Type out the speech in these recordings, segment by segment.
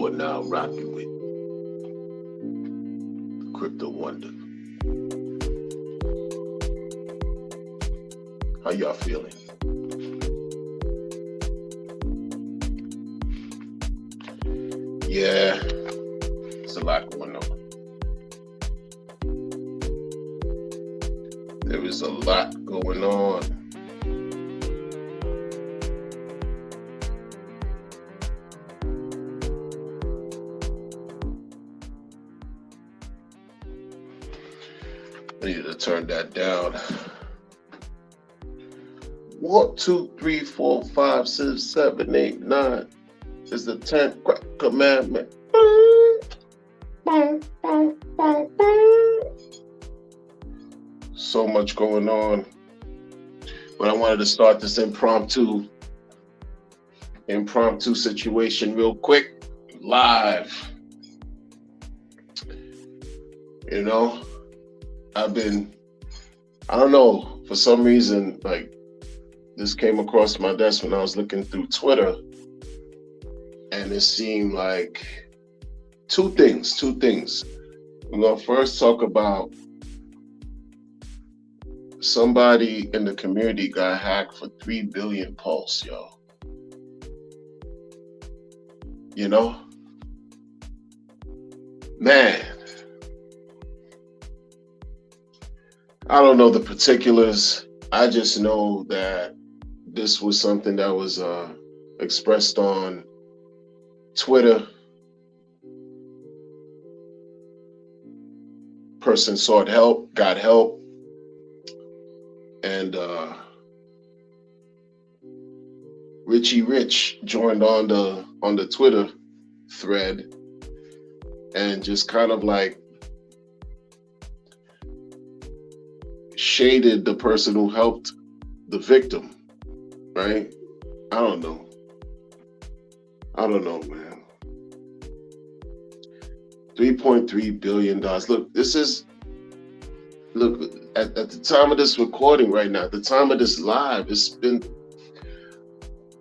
You are now rocking with Crypto Wonder. How y'all feeling? Yeah, it's a lot going on. There is a lot going on. I need to turn that down. 1, 2, 3, 4, 5, 6, 7, 8, 9 is the 10th commandment. So much going on. But I wanted to start this impromptu situation real quick, live. You know, I don't know, for some reason, like, this came across my desk when I was looking through Twitter, and it seemed like two things. We're gonna first talk about somebody in the community got hacked for 3 billion pulse, yo. You know? Man. I don't know the particulars. I just know that this was something that was expressed on Twitter. Person sought help, got help, and Richie Rich joined on the Twitter thread and just kind of like shaded the person who helped the victim, right? I don't know, man. $3.3 billion. Look, at the time of this recording right now, at the time of this live, it's been,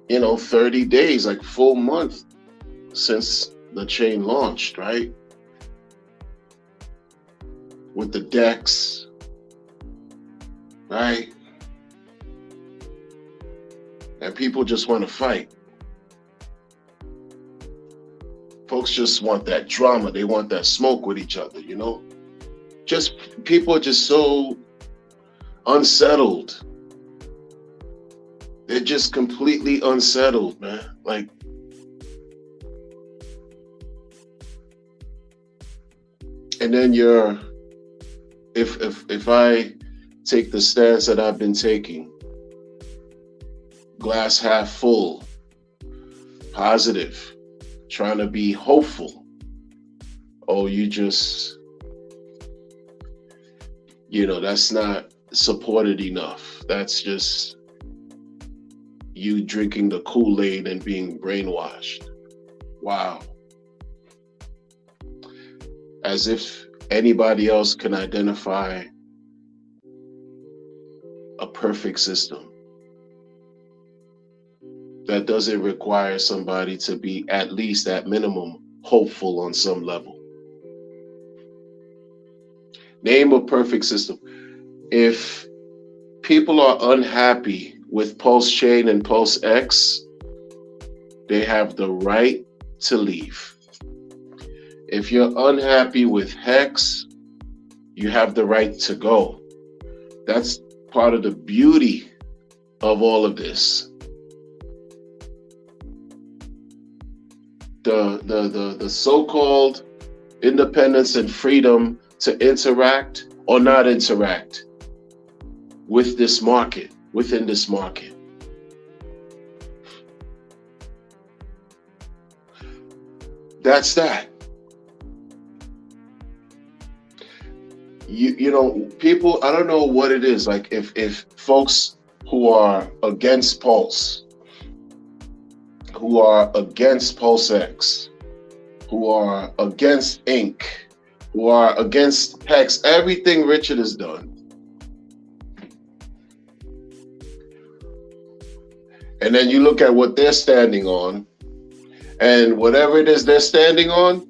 30 days, like full month since the chain launched, right? With the DEX, right? And people just want to fight. Folks just want that drama. They want that smoke with each other, People are just so unsettled. They're just completely unsettled, man. Like, and then if I take the stance that I've been taking, glass half full, positive, trying to be hopeful. Oh, you just, that's not supported enough. That's just you drinking the Kool-Aid and being brainwashed. Wow. As if anybody else can identify a perfect system that doesn't require somebody to be at least at minimum hopeful on some level. Name a perfect system. If people are unhappy with Pulse Chain and Pulse X, they have the right to leave. If you're unhappy with Hex, you have the right to go. That's part of the beauty of all of this. The so-called independence and freedom to interact or not interact with this market, within this market. That's that. People, I don't know what it is. Like if folks who are against Pulse, who are against Pulse X, who are against Inc., who are against Hex, everything Richard has done. And then you look at what they're standing on, And whatever it is they're standing on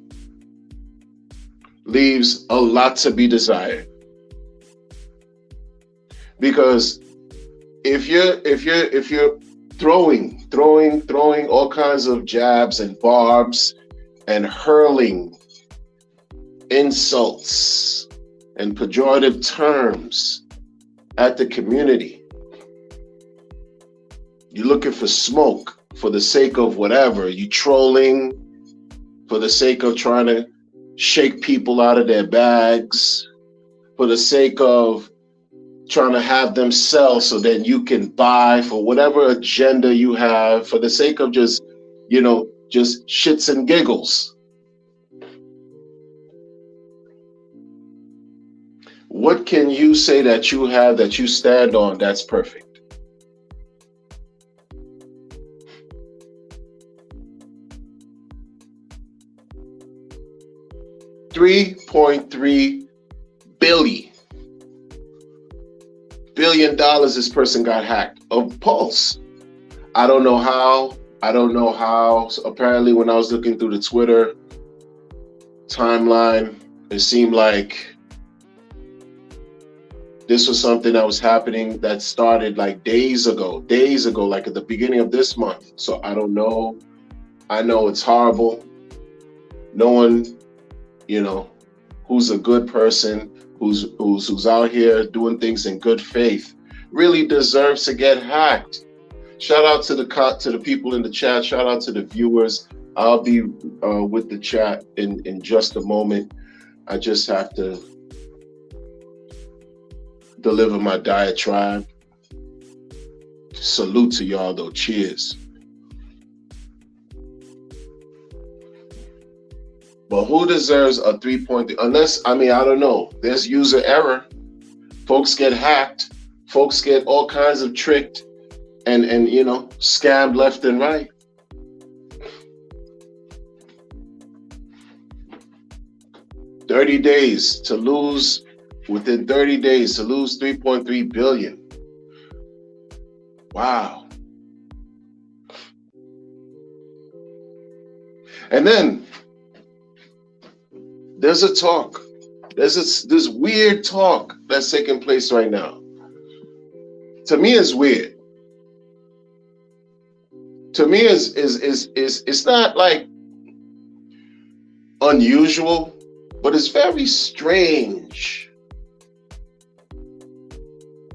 leaves a lot to be desired. Because if you're throwing all kinds of jabs and barbs and hurling insults and pejorative terms at the community, you're looking for smoke for the sake of whatever, you trolling for the sake of trying to shake people out of their bags, for the sake of trying to have them sell so then you can buy for whatever agenda you have, for the sake of just shits and giggles. What can you say that you have, that you stand on, that's perfect? $3.3 billion this person got hacked of Pulse. I don't know how. So apparently when I was looking through the Twitter timeline, it seemed like this was something that was happening that started like days ago, like at the beginning of this month. So I don't know. I know it's horrible. No one, who's a good person, who's out here doing things in good faith, really deserves to get hacked. Shout out to the people in the chat. Shout out to the viewers. I'll be with the chat in just a moment. I just have to deliver my diatribe. Salute to y'all though. Cheers. But who deserves a 3.3? Unless, I don't know. There's user error. Folks get hacked. Folks get all kinds of tricked and scammed left and right. Within 30 days to lose 3.3 billion. Wow. And then there's a talk. There's this weird talk that's taking place right now. To me, it's weird. To me, it's not like unusual, but it's very strange.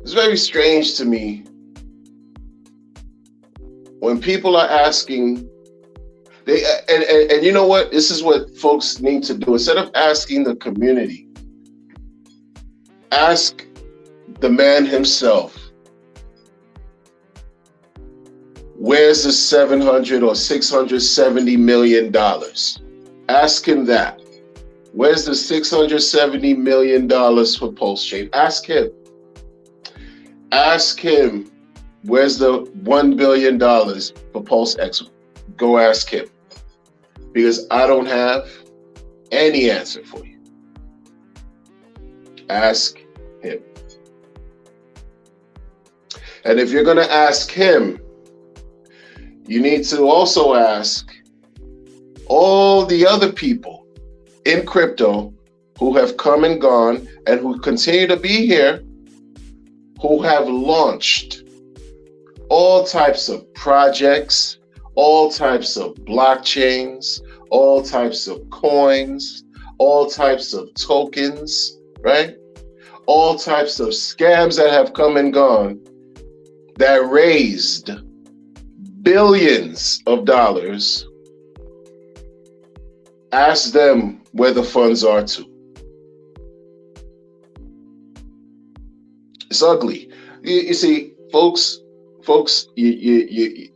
It's very strange to me when people are asking. And you know what? This is what folks need to do. Instead of asking the community, ask the man himself. Where's the $700 or $670 million? Ask him that. Where's the $670 million for PulseChain? Ask him. Ask him, where's the $1 billion for PulseX? Go ask him. Because I don't have any answer for you. Ask him. And if you're going to ask him, you need to also ask all the other people in crypto who have come and gone and who continue to be here, who have launched all types of projects, all types of blockchains, all types of coins, all types of tokens, right? All types of scams that have come and gone that raised billions of dollars. Ask them where the funds are to. It's ugly. You see, folks, you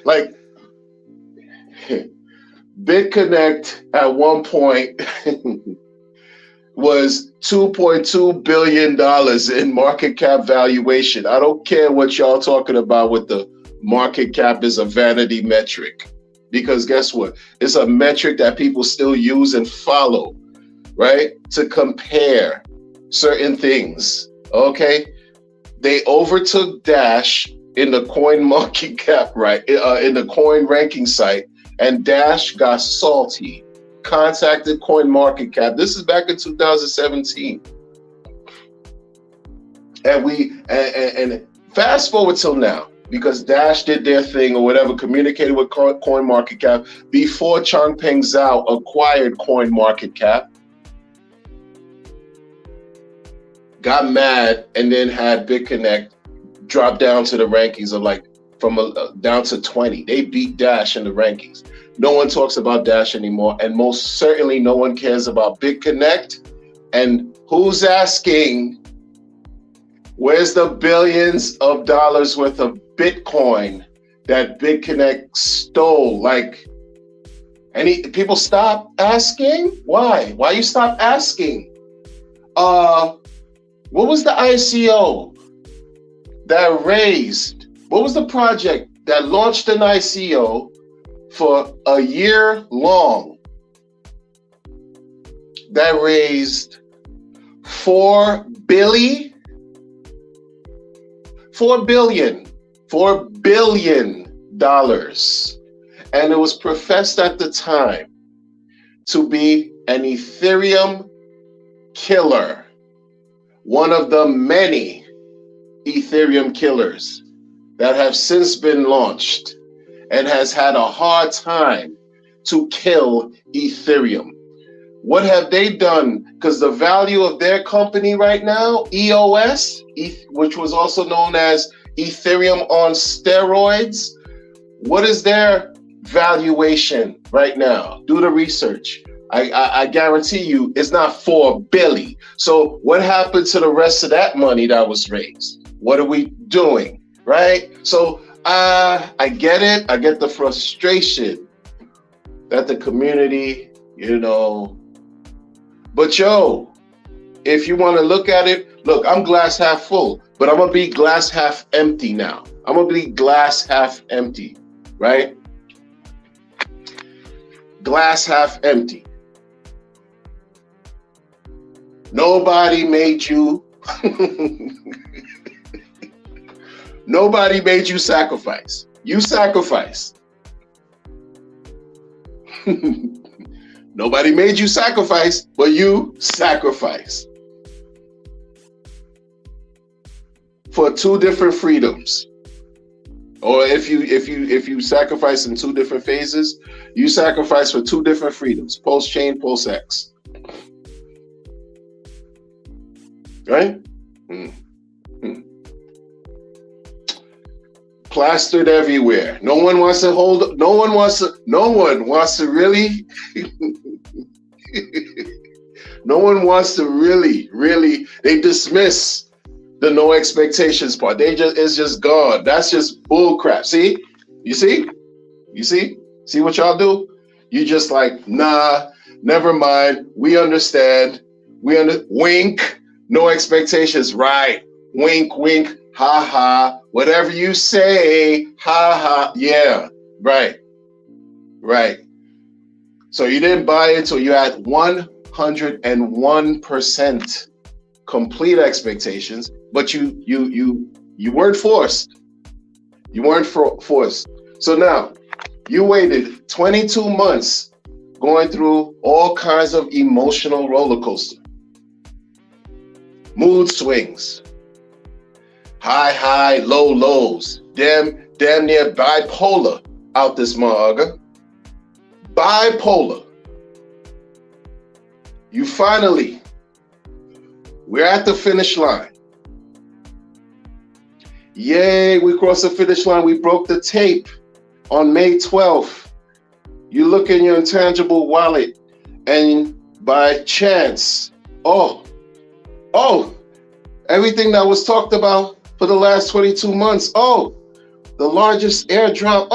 like BitConnect at one point was $2.2 billion in market cap valuation. I don't care what y'all talking about with the market cap is a vanity metric. Because guess what? It's a metric that people still use and follow, right? To compare certain things, okay? They overtook Dash in the coin market cap, right? In the coin ranking site, and Dash got salty, contacted Coin Market Cap. This is back in 2017. And fast forward till now, because Dash did their thing or whatever, communicated with Coin Market Cap before Changpeng Zhao acquired Coin Market Cap, got mad, and then had BitConnect drop down to the rankings of like down to 20. They beat Dash in the rankings. No one talks about Dash anymore, and most certainly no one cares about BitConnect. And who's asking, where's the billions of dollars worth of Bitcoin that BitConnect stole? Like, people stop asking? Why? Why you stop asking? What was the ICO that raised? What was the project that launched an ICO for a year long that raised $4 billion? $4 billion. And it was professed at the time to be an Ethereum killer, one of the many Ethereum killers that have since been launched and has had a hard time to kill Ethereum. What have they done? Because the value of their company right now, EOS, which was also known as Ethereum on steroids, what is their valuation right now? Do the research. I guarantee you it's not $4 billion. So what happened to the rest of that money that was raised? What are we doing, right? So I get it. I get the frustration that the community, but if you want to look at it, look, I'm glass half full, but I'm going to be glass half empty now. I'm going to be glass half empty, right? Glass half empty. Nobody made you, nobody made you sacrifice. You sacrificed. Nobody made you sacrifice, but you sacrificed for two different freedoms. Or if you sacrifice in two different phases, you sacrifice for two different freedoms: Pulse Chain, Pulse X. Right? Plastered everywhere. No one wants to really no one wants to really, they dismiss the no expectations part. It's just gone. That's just bull crap. See? You see what y'all do? You just like, nah, never mind. We understand. Wink. No expectations. Right. Wink, wink. Ha ha. Whatever you say. Ha ha. Yeah. Right. So you didn't buy it, so you had 101% complete expectations, but you weren't forced. You weren't forced. So now you waited 22 months going through all kinds of emotional roller coaster, mood swings, high, low lows, damn near bipolar out this mug. Bipolar. We're at the finish line. Yay, we crossed the finish line. We broke the tape on May 12th. You look in your intangible wallet, and by chance, everything that was talked about for the last 22 months, the largest airdrop,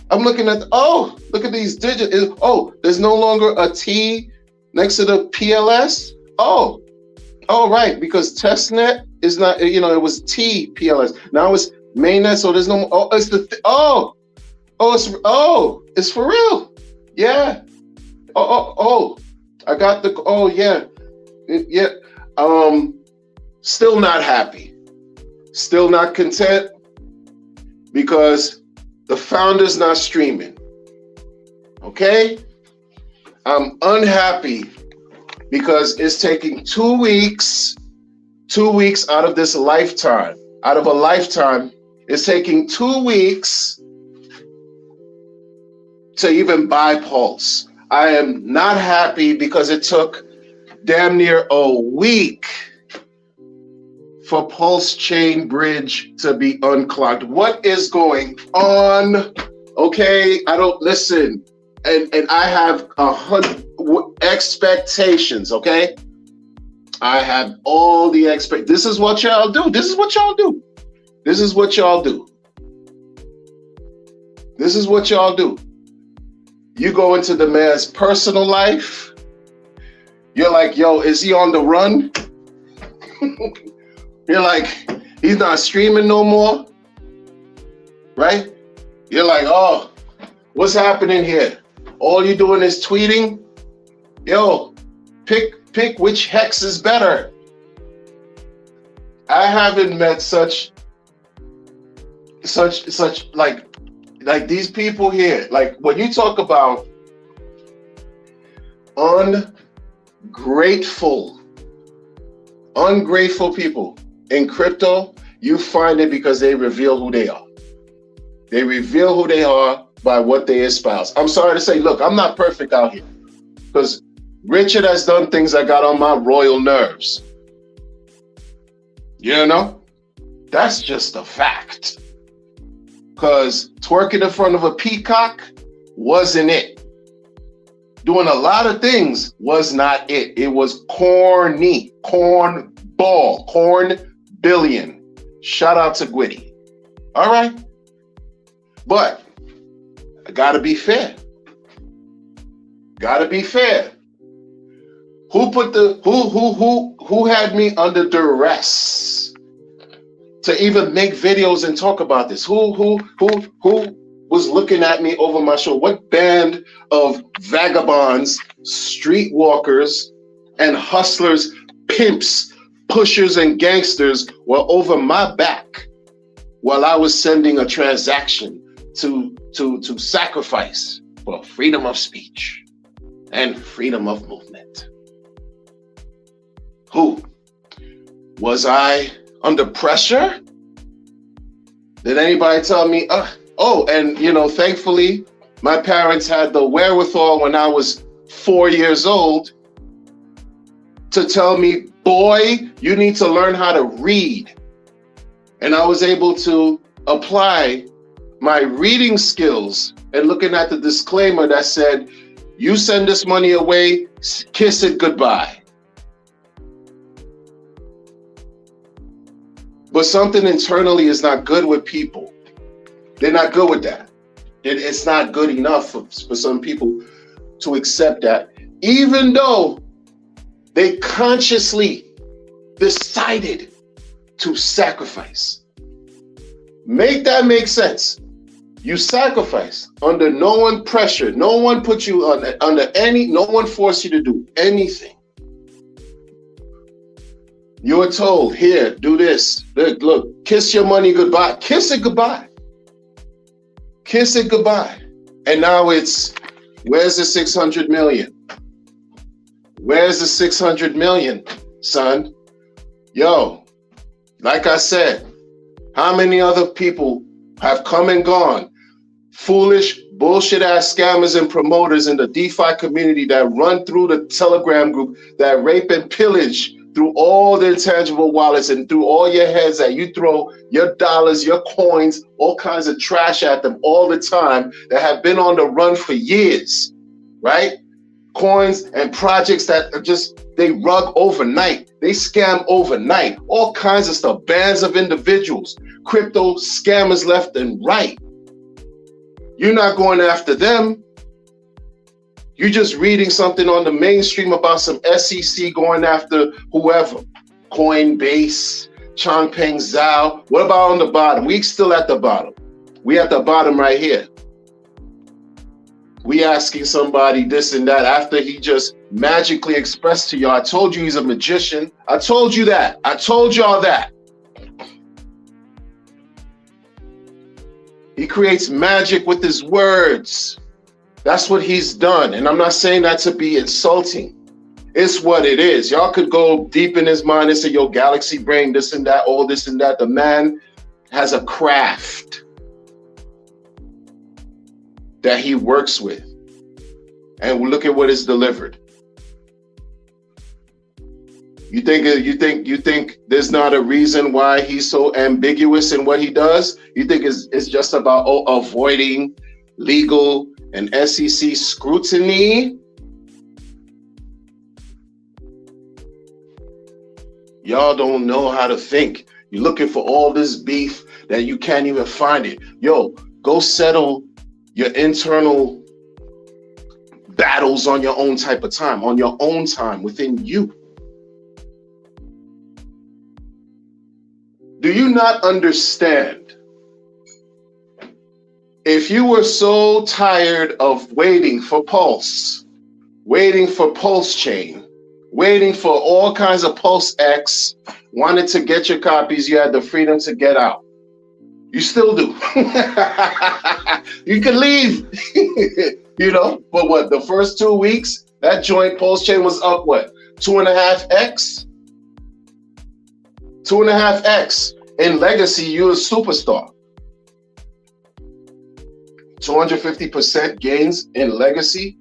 I'm looking at, look at these digits. There's no longer a T next to the PLS. Right, because testnet is not, it was T PLS. Now it's mainnet, so there's no, it's for real. Yeah. I got the, still not happy. Still not content. because the founder's not streaming. Okay? I'm unhappy because it's taking 2 weeks out of this lifetime. Out of a lifetime, it's taking 2 weeks to even buy Pulse. I am not happy because it took damn near a week for Pulse Chain Bridge to be unclogged. What is going on? Okay, I don't listen. And I have 100 expectations, okay? I have all the This is what y'all do. This is what y'all do. This is what y'all do. This is what y'all do. You go into the man's personal life. You're like, yo, is he on the run? You're like, he's not streaming no more, right? You're like, oh, what's happening here? All you doing is tweeting? Yo, pick which hex is better. I haven't met such like these people here. Like when you talk about ungrateful people in crypto, you find it because they reveal who they are. They reveal who they are by what they espouse. I'm sorry to say, look, I'm not perfect out here because Richard has done things that got on my royal nerves. You know? That's just a fact. Because twerking in front of a peacock wasn't it. Doing a lot of things was not it. It was corny, cornball, corn billion. Shout out to Gwitty. All right? But I gotta be fair. Gotta be fair. Who had me under duress to even make videos and talk about this? Who was looking at me over my shoulder? What band of vagabonds, streetwalkers, and hustlers, pimps, pushers, and gangsters were over my back while I was sending a transaction to sacrifice for freedom of speech and freedom of movement? Who? Was I under pressure? Did anybody tell me, and thankfully, my parents had the wherewithal when I was 4 years old to tell me, boy, you need to learn how to read. And I was able to apply my reading skills and looking at the disclaimer that said, you send this money away, kiss it goodbye. But something internally is not good with people. They're not good with that. It's not good enough for some people to accept that, even though they consciously decided to sacrifice. Make that make sense. You sacrifice under no one pressure. No one put you no one forced you to do anything. You were told, here, do this. Look, kiss your money goodbye. Kiss it goodbye. Kiss it goodbye. And now it's, where's the 600 million? Where's the 600 million, son? Yo, like I said, how many other people have come and gone? Foolish, bullshit ass scammers and promoters in the DeFi community that run through the Telegram group, that rape and pillage through all the intangible wallets and through all your heads, that you throw your dollars, your coins, all kinds of trash at them all the time, that have been on the run for years, right? Coins and projects that are just, they rug overnight. They scam overnight. All kinds of stuff. Bands of individuals, crypto scammers left and right. You're not going after them. You're just reading something on the mainstream about some SEC going after whoever. Coinbase, Changpeng Zhao. What about on the bottom? We still at the bottom. We at the bottom right here. We asking somebody this and that after he just magically expressed to y'all. I told you he's a magician. I told you that. I told y'all that. He creates magic with his words. That's what he's done. And I'm not saying that to be insulting. It's what it is. Y'all could go deep in his mind and say, yo, galaxy brain, this and that, all this and that. The man has a craft that he works with. And look at what is delivered. You think there's not a reason why he's so ambiguous in what he does? You think it's just about avoiding legal and SEC scrutiny? Y'all don't know how to think. You're looking for all this beef that you can't even find it. Yo, go settle your internal battles on your own type of time, on your own time within you. Do you not understand? If you were so tired of waiting for Pulse, waiting for Pulse Chain, waiting for all kinds of Pulse X, wanted to get your copies, you had the freedom to get out. You still do. You can leave. You know, but what, the first 2 weeks, that joint Pulse Chain was up what? 2.5x? 2.5x. In legacy, you're a superstar. 250% gains in legacy.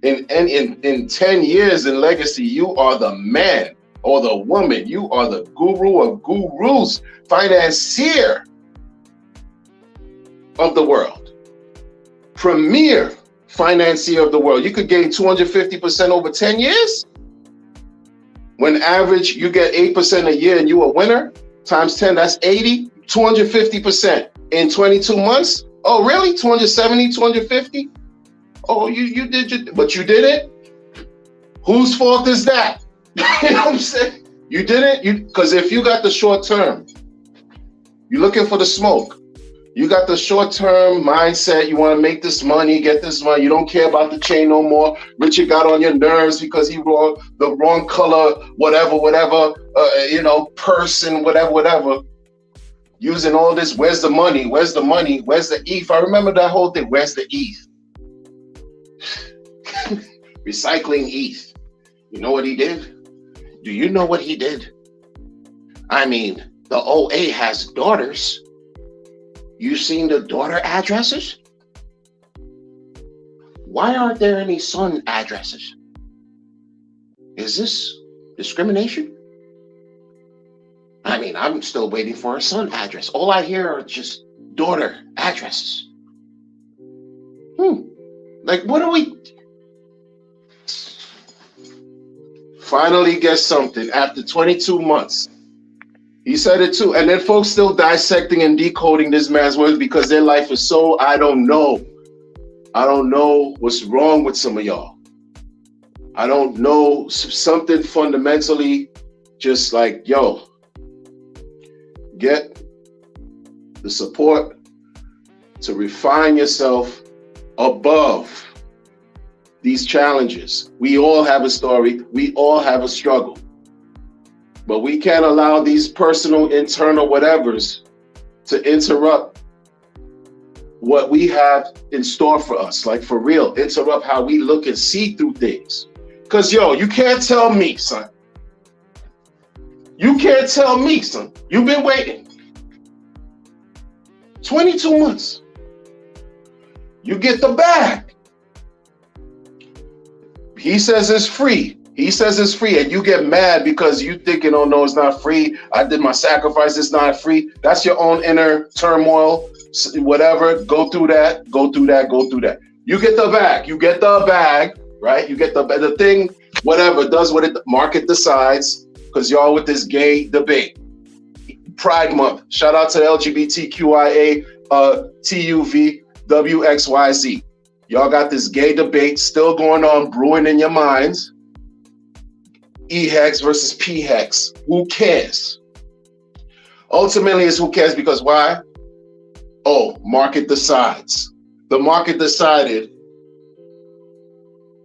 In 10 years in legacy, you are the man or the woman. You are the guru of gurus, financier of the world. Premier financier of the world. You could gain 250% over 10 years. When average, you get 8% a year and you a winner, times 10, that's 80, 250% in 22 months. Oh, really? 270, 250? Oh, you did your, but you did it? Whose fault is that? You know what I'm saying? You did it? Because if you got the short term, you're looking for the smoke. You got the short-term mindset. You want to make this money, get this money. You don't care about the chain no more. Richard got on your nerves because he wore the wrong color, whatever, person, whatever. Using all this, where's the money? Where's the money? Where's the ETH? I remember that whole thing. Where's the ETH? Recycling ETH. You know what he did? Do you know what he did? I mean, the OA has daughters. You seen the daughter addresses? Why aren't there any son addresses? Is this discrimination? I mean, I'm still waiting for a son address. All I hear are just daughter addresses. Like, what are we? Finally get something after 22 months. He said it too. And then folks still dissecting and decoding this man's words because their life is so, I don't know. I don't know what's wrong with some of y'all. I don't know, something fundamentally just like, yo, get the support to refine yourself above these challenges. We all have a story. We all have a struggle. But we can't allow these personal, internal whatevers to interrupt what we have in store for us. Like, for real, interrupt how we look and see through things. Because, yo, you can't tell me, son. You can't tell me, son. You've been waiting 22 months. You get the bag. He says it's free. He says it's free, and you get mad because you thinking, oh no, it's not free. I did my sacrifice, it's not free. That's your own inner turmoil, whatever. Go through that, go through that, go through that. You get the bag, right? You get the thing, whatever, does what it, market decides, because y'all with this gay debate. Pride Month, shout out to LGBTQIA, TUV, WXYZ. Y'all got this gay debate still going on, brewing in your minds. E-hex versus P-hex. Who cares? Ultimately, it's who cares because why? Oh, market decides. The market decided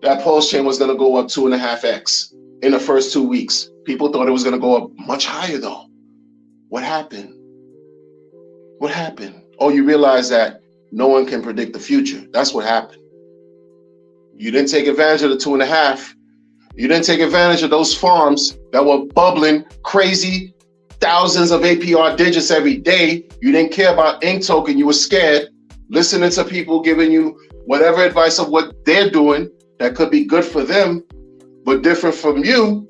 that Pulse Chain was going to go up 2.5x in the first 2 weeks. People thought it was going to go up much higher though. What happened? What happened? Oh, you realize that no one can predict the future. That's what happened. You didn't take advantage of the 2.5. You didn't take advantage of those farms that were bubbling crazy thousands of APR digits every day. You didn't care about ink token. You were scared, listening to people giving you whatever advice of what they're doing that could be good for them, but different from you.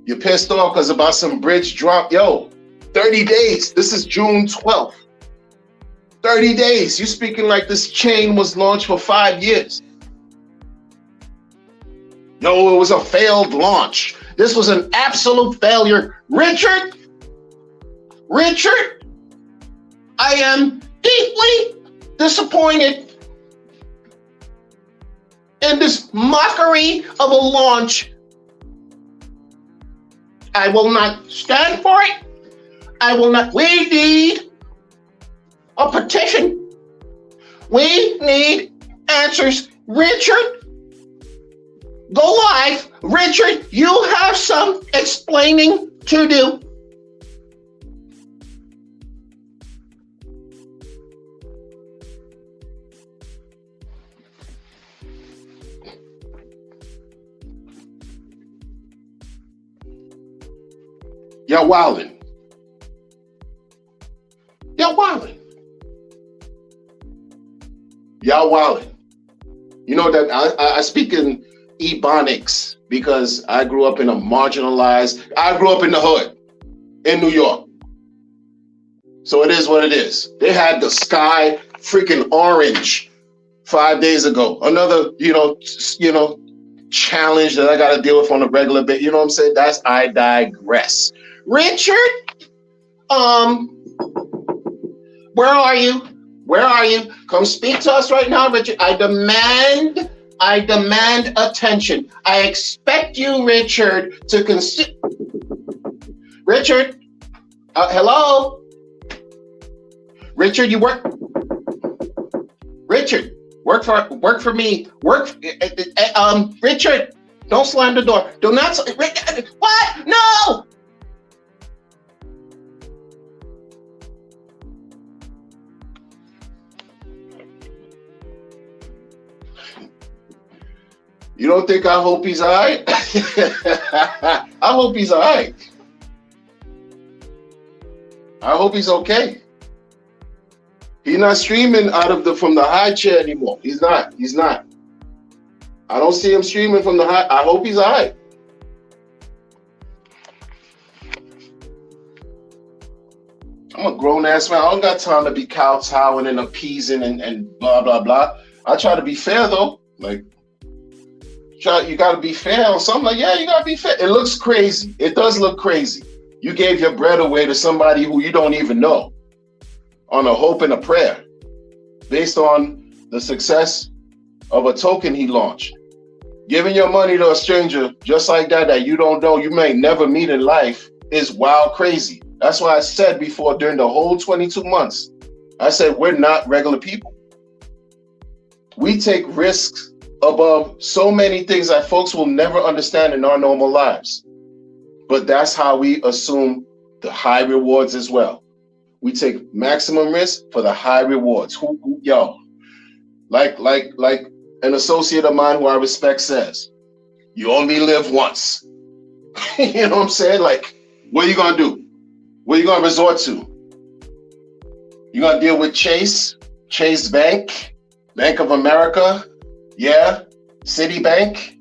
You're pissed off because about some bridge drop. Yo, 30 days. This is June 12th. 30 days. You speaking like this chain was launched for 5 years. No, it was a failed launch. This was an absolute failure. Richard, I am deeply disappointed in this mockery of a launch. I will not stand for it. I will not. We need a petition. We need answers. Richard, go live. Richard, you have some explaining to do. Y'all wildin'. Y'all wildin'. Y'all wildin'. You know that I speak in Ebonics because I grew up in I grew up in the hood in New York. So it is what it is. They had the sky freaking orange 5 days ago. Another, challenge that I got to deal with on a regular basis. You know what I'm saying? I digress. Richard, where are you? Where are you? Come speak to us right now, Richard. I demand attention. I expect you, Richard, to consider. Richard, hello? Richard, you work? Richard, work for me. Richard, don't slam the door. Do not. What? No! You don't think I hope he's all right? I hope he's all right. I hope he's okay. He's not streaming from the high chair anymore. He's not. I don't see him streaming from the high. I hope he's all right. I'm a grown ass man. I don't got time to be kowtowing and appeasing and blah, blah, blah. I try to be fair though. Like, you got to be fair on something. Like, yeah, you got to be fair. It looks crazy. It does look crazy. You gave your bread away to somebody who you don't even know on a hope and a prayer based on the success of a token he launched. Giving your money to a stranger just like that you don't know, you may never meet in life, is wild crazy. That's why I said before, during the whole 22 months, I said, we're not regular people. We take risks above so many things that folks will never understand in our normal lives. But that's how we assume the high rewards as well. We take maximum risk for the high rewards. Like an associate of mine who I respect says, you only live once. You know what I'm saying? Like, what are you gonna do? What are you gonna resort to? You gonna deal with Chase Bank, Bank of America, yeah, Citibank,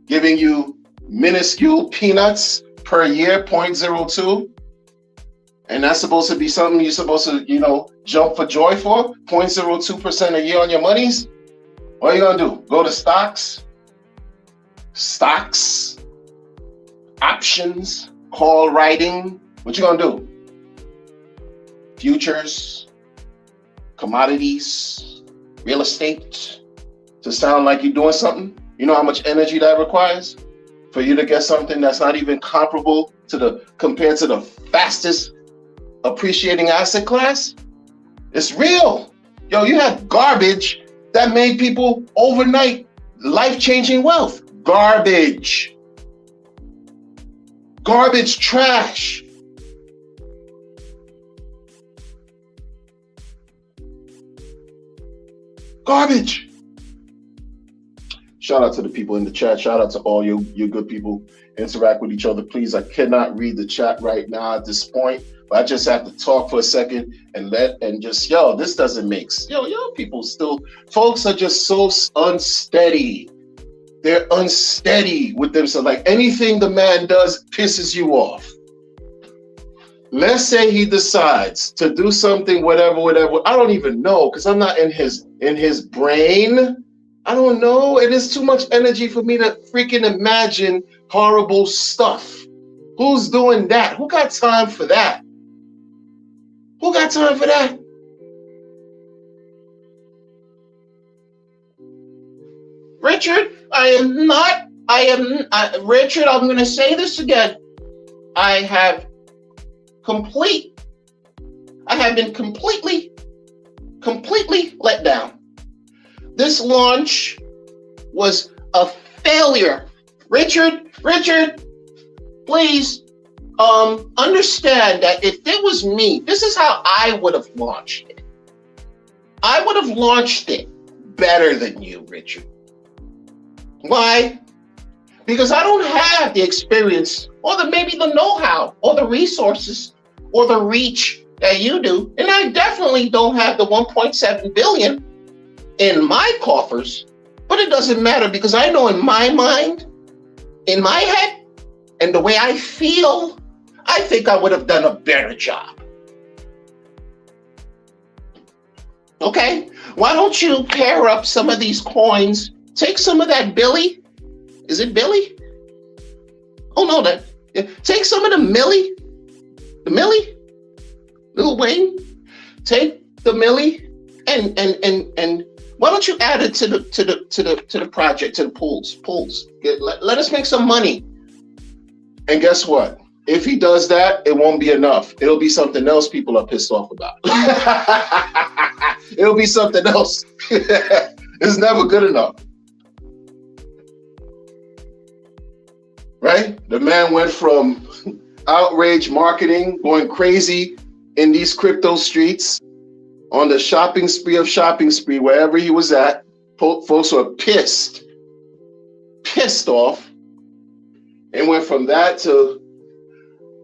giving you minuscule peanuts per year, 0.02. And that's supposed to be something you're supposed to, jump for joy for? 0.02% a year on your monies? What are you gonna do? Go to stocks, options, call writing. What you gonna do? Futures, commodities, real estate, to sound like you're doing something? You know how much energy that requires for you to get something that's not even comparable compared to the fastest appreciating asset class? It's real. Yo, you had garbage that made people overnight life-changing wealth. Garbage, trash. Garbage. Shout out to the people in the chat. Shout out to all you good people. Interact with each other, please. I cannot read the chat right now at this point, but I just have to talk for a second and just, this doesn't make sense. People still, folks are just so unsteady. They're unsteady with themselves. Like anything the man does pisses you off. Let's say he decides to do something, whatever. I don't even know because I'm not in his brain. I don't know. It is too much energy for me to freaking imagine horrible stuff. Who's doing that? Who got time for that? Who got time for that? Richard, Richard, I'm going to say this again. I have been completely let down. This launch was a failure. Richard, please understand that if it was me, this is how I would have launched it. I would have launched it better than you, Richard. Why? Because I don't have the experience or maybe the know-how or the resources or the reach that you do. And I definitely don't have the 1.7 billion in my coffers, but it doesn't matter because I know in my mind, in my head, and the way I feel, I think I would have done a better job. Okay? Why don't you pair up some of these coins? Take some of that Billy. Is it Billy? Oh no, take some of the Millie. The Millie? Lil Wayne? Take the Millie and why don't you add it to the project, to the pools? Let us make some money. And guess what? If he does that, it won't be enough. It'll be something else people are pissed off about. It'll be something else. It's never good enough. Right? The man went from outrage marketing, going crazy in these crypto streets, on the shopping spree, wherever he was at. Folks were pissed off, and went from that to,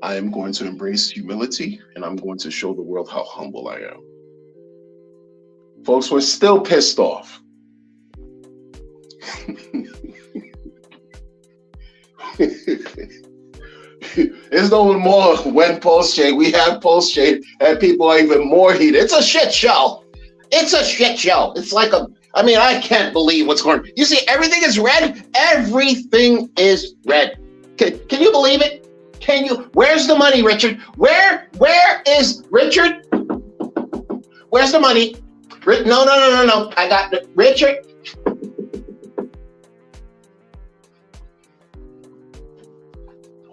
I am going to embrace humility and I'm going to show the world how humble I am. Folks were still pissed off. It's no more when Pulse Chain. We have Pulse Chain and people are even more heated. It's a shit show. It's like I can't believe what's going on. You see, everything is red. Everything is red. Can you believe it? Where's the money, Richard? Where is Richard? Where's the money? No. I got the Richard.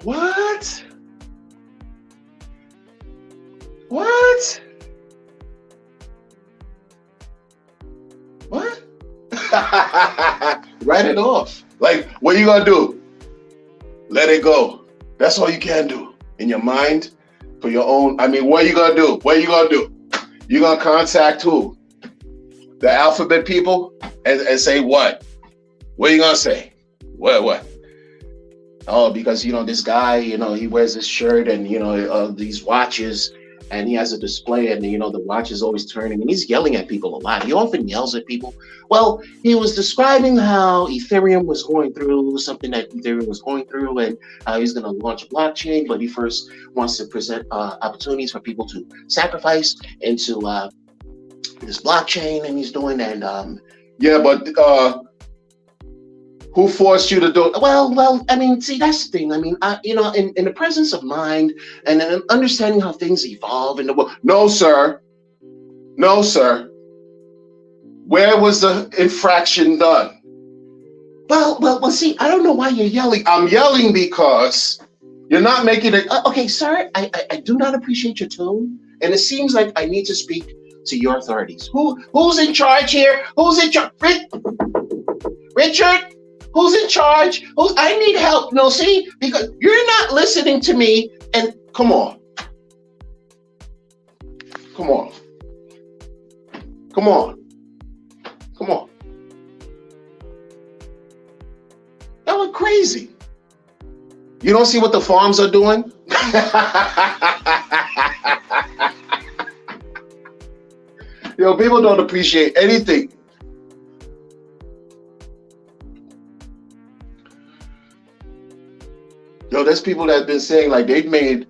What? Write it off. Like, what are you gonna do? Let it go. That's all you can do in your mind for your own. What are you gonna do? You gonna contact who? The alphabet people and say what? What are you gonna say? What? Oh, because this guy, he wears this shirt and these watches, and he has a display, and the watch is always turning, and he's yelling at people a lot. He often yells at people. Well, he was describing how Ethereum was going through something that Ethereum was going through, and he's going to launch a blockchain, but he first wants to present opportunities for people to sacrifice into this blockchain, and he's doing that. Who forced you to do it? Well, see, that's the thing. In the presence of mind and an understanding how things evolve in the world. No, sir. Where was the infraction done? Well, see, I don't know why you're yelling. I'm yelling because you're not making it. Okay, sir, I do not appreciate your tone. And it seems like I need to speak to your authorities. Who's in charge here? Who's in charge? Richard? Who's in charge? I need help. No, see, because you're not listening to me. And come on. Come on. That look crazy. You don't see what the farms are doing? Yo, people don't appreciate anything. Yo, there's people that have been saying like they've made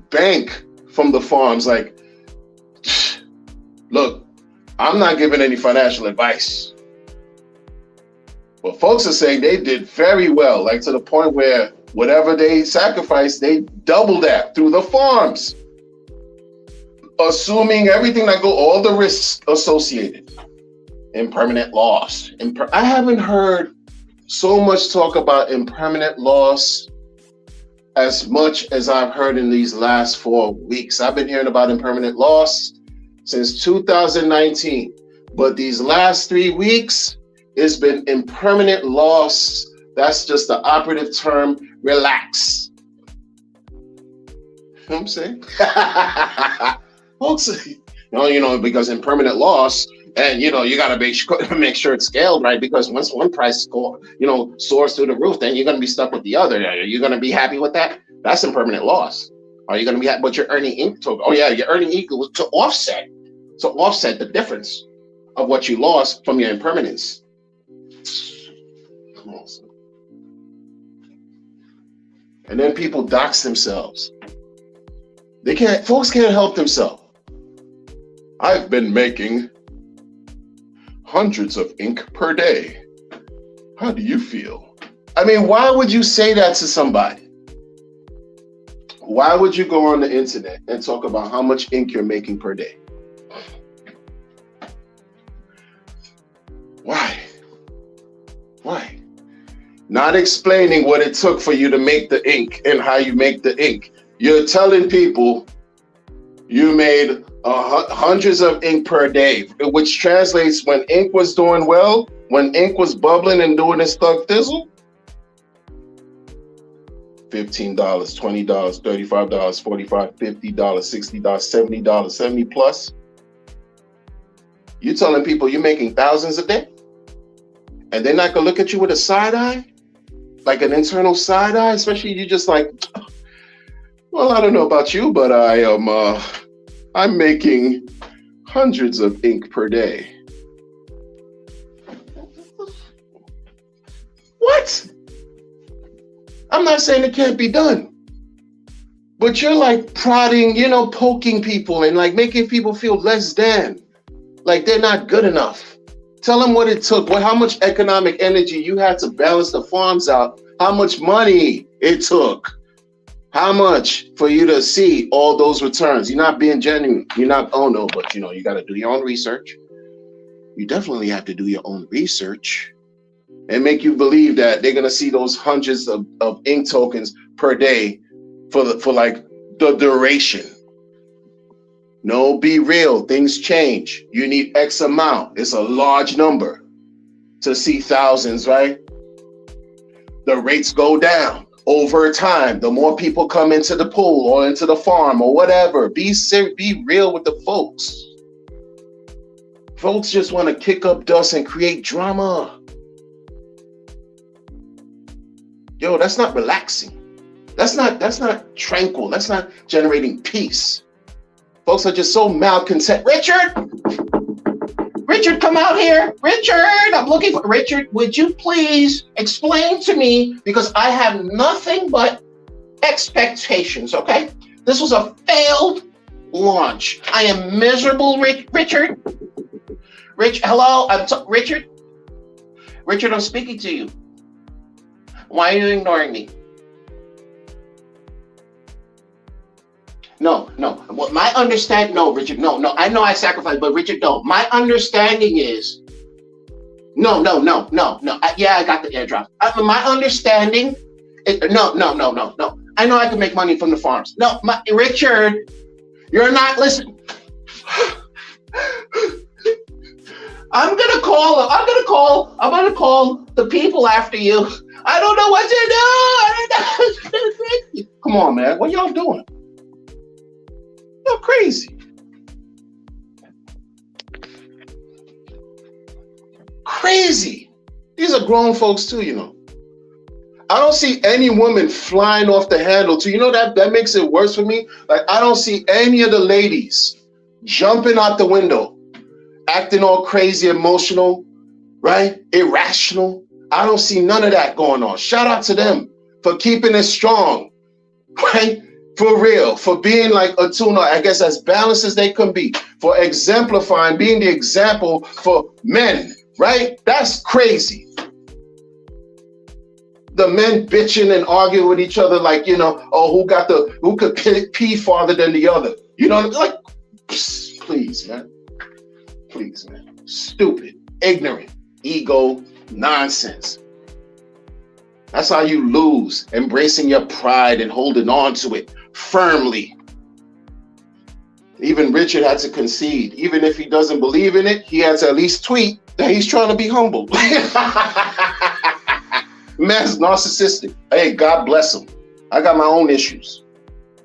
bank from the farms. Like, look, I'm not giving any financial advice, but folks are saying they did very well, like to the point where whatever they sacrificed, they doubled that through the farms, assuming everything that go, all the risks associated, impermanent loss. I haven't heard so much talk about impermanent loss as much as I've heard in these last 4 weeks. I've been hearing about impermanent loss since 2019, but these last 3 weeks, it's been impermanent loss. That's just the operative term, relax. You know what I'm saying? Folks, because impermanent loss, and you got to make sure it's scaled right, because once one price soars through the roof, then you're going to be stuck with the other. Are you going to be happy with that? That's impermanent loss. Are you going to be happy? But you're earning ink token. Oh yeah, you're earning equal to offset the difference of what you lost from your impermanence. Come on, son. And then people dox themselves. Folks can't help themselves. I've been making hundreds of ink per day. How do you feel? I mean, why would you say that to somebody? Why would you go on the internet and talk about how much ink you're making per day? Why? Why? Not explaining what it took for you to make the ink and how you make the ink. You're telling people you made hundreds of ink per day, which translates when ink was doing well, when ink was bubbling and doing its thug thizzle, $15, $20, $35, $45, $50, $60, $70, $70 plus. You're telling people you're making thousands a day, and they're not gonna look at you with a side eye, like an internal side eye, especially you just like, well, I don't know about you, but I'm making hundreds of ink per day. What? I'm not saying it can't be done, but you're like prodding, poking people and like making people feel less than, like they're not good enough. Tell them what it took, how much economic energy you had to balance the farms out, how much money it took, how much for you to see all those returns. You're not being genuine. You're not, but you got to do your own research. You definitely have to do your own research and make you believe that they're going to see those hundreds of ink tokens per day for like the duration. No, be real. Things change. You need X amount. It's a large number to see thousands, right? The rates go down over time. The more people come into the pool or into the farm or whatever. Be real with the folks. Folks just want to kick up dust and create drama. Yo, that's not relaxing. That's not tranquil. That's not generating peace. Folks are just so malcontent. Richard, come out here. Richard, I'm looking for Richard. Would you please explain to me, because I have nothing but expectations, okay? This was a failed launch. I am miserable, Richard. Hello, Richard. Richard, I'm speaking to you. Why are you ignoring me? No. Well, my understanding, no, Richard, no. I know I sacrificed, but Richard, no. My understanding is, no. Yeah, I got the airdrop. My understanding is, no. I know I can make money from the farms. No, Richard, you're not listening. I'm gonna call the people after you. I don't know what to do. Come on, man. What y'all doing? You're crazy. Crazy. These are grown folks too, you know. I don't see any woman flying off the handle too. You know, that makes it worse for me. Like, I don't see any of the ladies jumping out the window, acting all crazy, emotional, right? Irrational. I don't see none of that going on. Shout out to them for keeping it strong, right? For real, for being like a tuna, I guess as balanced as they can be, for exemplifying, being the example for men, right? That's crazy. The men bitching and arguing with each other like, you know, oh, who could pee farther than the other? You know, like, please, man. Please, man. Stupid, ignorant, ego, nonsense. That's how you lose, embracing your pride and holding on to it firmly. Even Richard had to concede. Even if he doesn't believe in it, he had to at least tweet that he's trying to be humble. Man's narcissistic. Hey, God bless him. I got my own issues.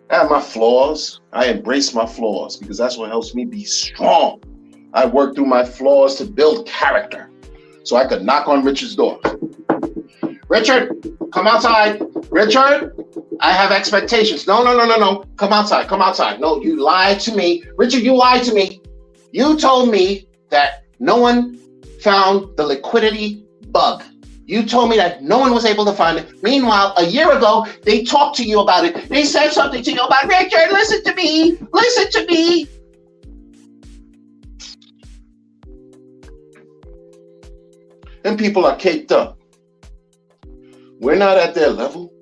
I have my flaws. I embrace my flaws because that's what helps me be strong. I work through my flaws to build character so I could knock on Richard's door. Richard, come outside. Richard, I have expectations. No. Come outside. No, you lied to me. Richard, you lied to me. You told me that no one found the liquidity bug. You told me that no one was able to find it. Meanwhile, a year ago, they talked to you about it. They said something to you about, Richard, listen to me. Listen to me. And people are caked up. We're not at their level.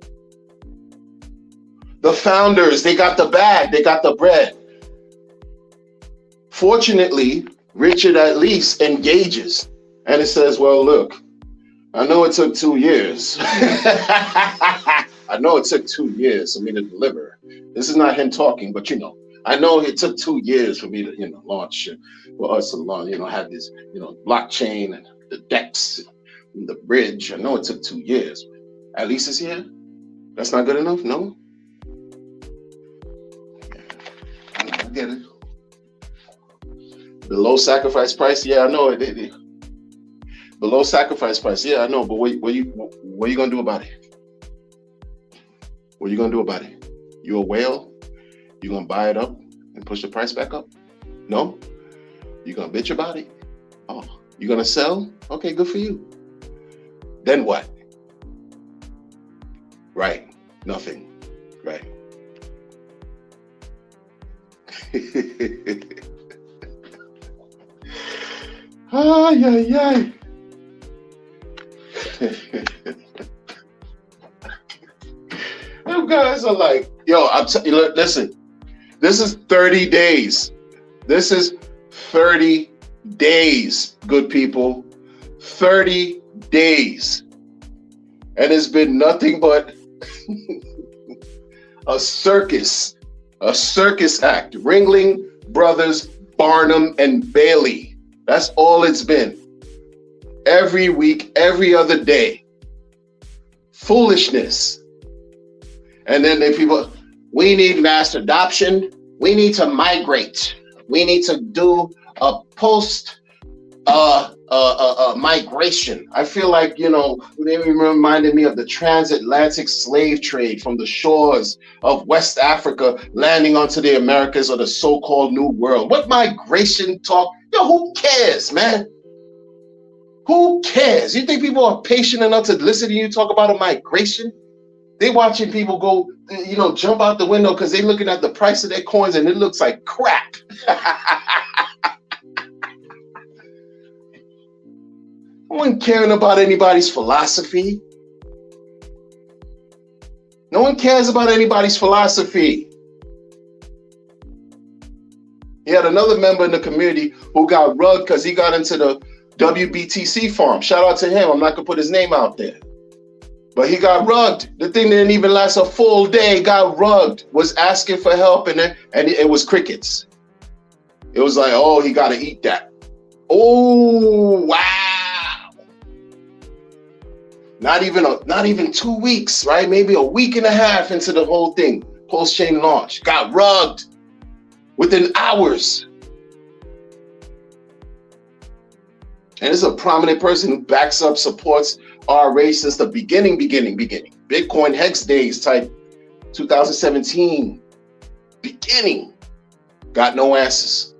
The founders, they got the bag, they got the bread. Fortunately, Richard at least engages. And it says, well, look, I know it took 2 years. I know it took 2 years for me to deliver. This is not him talking, but you know, I know it took 2 years for me to, you know, launch, for us to launch, you know, have this, you know, blockchain and the DEX and the bridge. I know it took 2 years. At least it's here. That's not good enough? No? I get it. Below sacrifice price? Yeah, I know it. Below sacrifice price? Yeah, I know. But what are you going to do about it? What are you going to do about it? You a whale? You going to buy it up and push the price back up? No? You going to bitch about it? Oh, you going to sell? Okay, good for you. Then what? Right. Nothing. Right. Ay, ay, ay. Them guys are like, yo, listen, this is 30 days. This is 30 days, good people. 30 days. And it's been nothing but a circus act. Ringling Brothers, Barnum, and Bailey. That's all it's been. Every week, every other day. Foolishness. And then people, we need mass adoption. We need to migrate. We need to do a post migration. I feel like, you know, they reminded me of the transatlantic slave trade from the shores of West Africa landing onto the Americas or the so-called New World. What migration talk? Yo, who cares, man? Who cares? You think people are patient enough to listen to you talk about a migration? They watching people go, you know, jump out the window because they looking at the price of their coins and it looks like crap. No one caring about anybody's philosophy. No one cares about anybody's philosophy. He had another member in the community who got rugged because he got into the WBTC farm. Shout out to him. I'm not going to put his name out there. But he got rugged. The thing didn't even last a full day. Got rugged. Was asking for help and it was crickets. It was like, oh, he got to eat that. Oh, wow. Not even 2 weeks, right? Maybe a week and a half into the whole thing. Post-chain launch. Got rugged within hours. And it's a prominent person who backs up, supports RA since the beginning. Bitcoin Hex days type 2017. Beginning. Got no answers.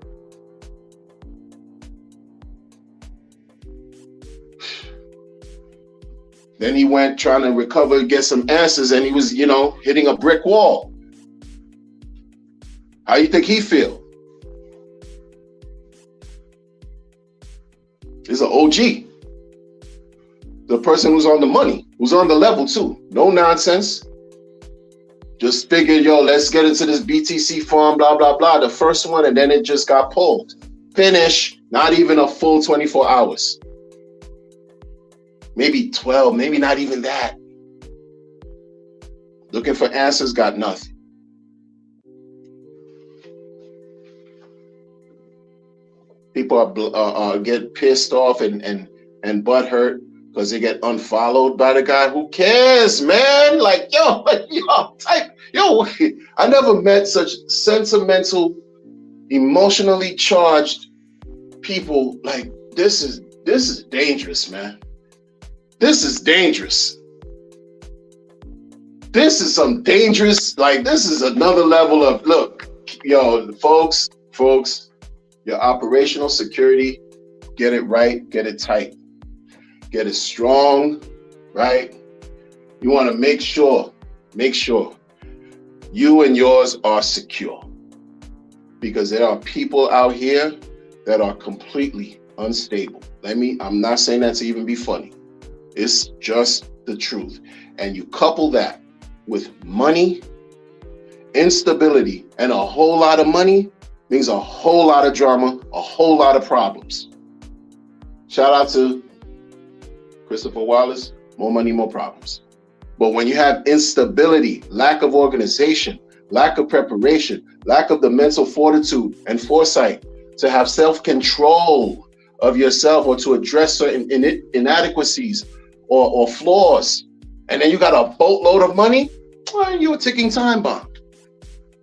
Then he went trying to recover, get some answers, and he was, hitting a brick wall. How you think he feel? He's an OG. The person who's on the money, who's on the level too. No nonsense. Just figured, let's get into this BTC farm, blah, blah, blah. The first one, and then it just got pulled. Finish, not even a full 24 hours. Maybe 12, maybe not even that. Looking for answers, got nothing. People are get pissed off and butthurt because they get unfollowed by the guy. Who cares, man? Like, I never met such sentimental, emotionally charged people. Like, this is dangerous, man. This is dangerous. This is some dangerous, this is another level of, look, folks, your operational security, get it right, get it tight, get it strong, right? You want to make sure you and yours are secure, because there are people out here that are completely unstable. I'm not saying that to even be funny. It's just the truth. And you couple that with money, instability, and a whole lot of money means a whole lot of drama, a whole lot of problems. Shout out to Christopher Wallace, more money, more problems. But when you have instability, lack of organization, lack of preparation, lack of the mental fortitude and foresight to have self-control of yourself or to address certain inadequacies or flaws, and then you got a boatload of money, you're a ticking time bomb.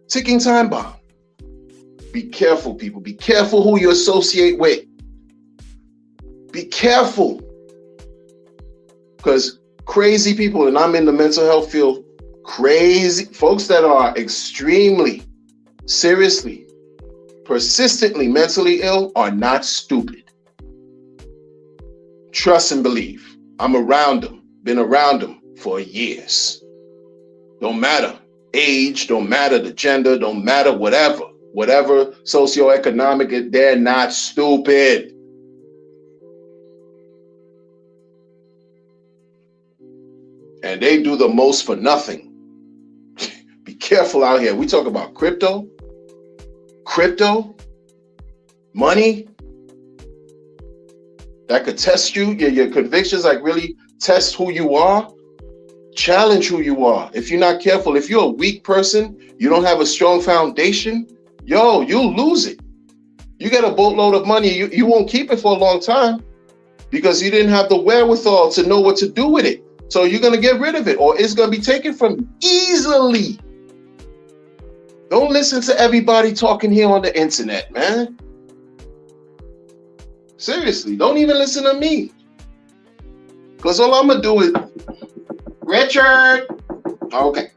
Ticking time bomb. Be careful, people. Be careful who you associate with. Be careful. Because crazy people, and I'm in the mental health field, crazy folks that are extremely, seriously, persistently mentally ill are not stupid. Trust and believe. I'm around them, been around them for years. Don't matter age, don't matter the gender, don't matter whatever socioeconomic, they're not stupid. And they do the most for nothing. Be careful out here. We talk about crypto, money, that could test you, your convictions, really test who you are, challenge who you are. If you're not careful, if you're a weak person, you don't have a strong foundation, you'll lose it. You get a boatload of money, you won't keep it for a long time because you didn't have the wherewithal to know what to do with it. So you're going to get rid of it, or it's going to be taken from you easily. Don't listen to everybody talking here on the internet, man. Seriously, don't even listen to me. Because all I'm going to do is, Richard. Okay.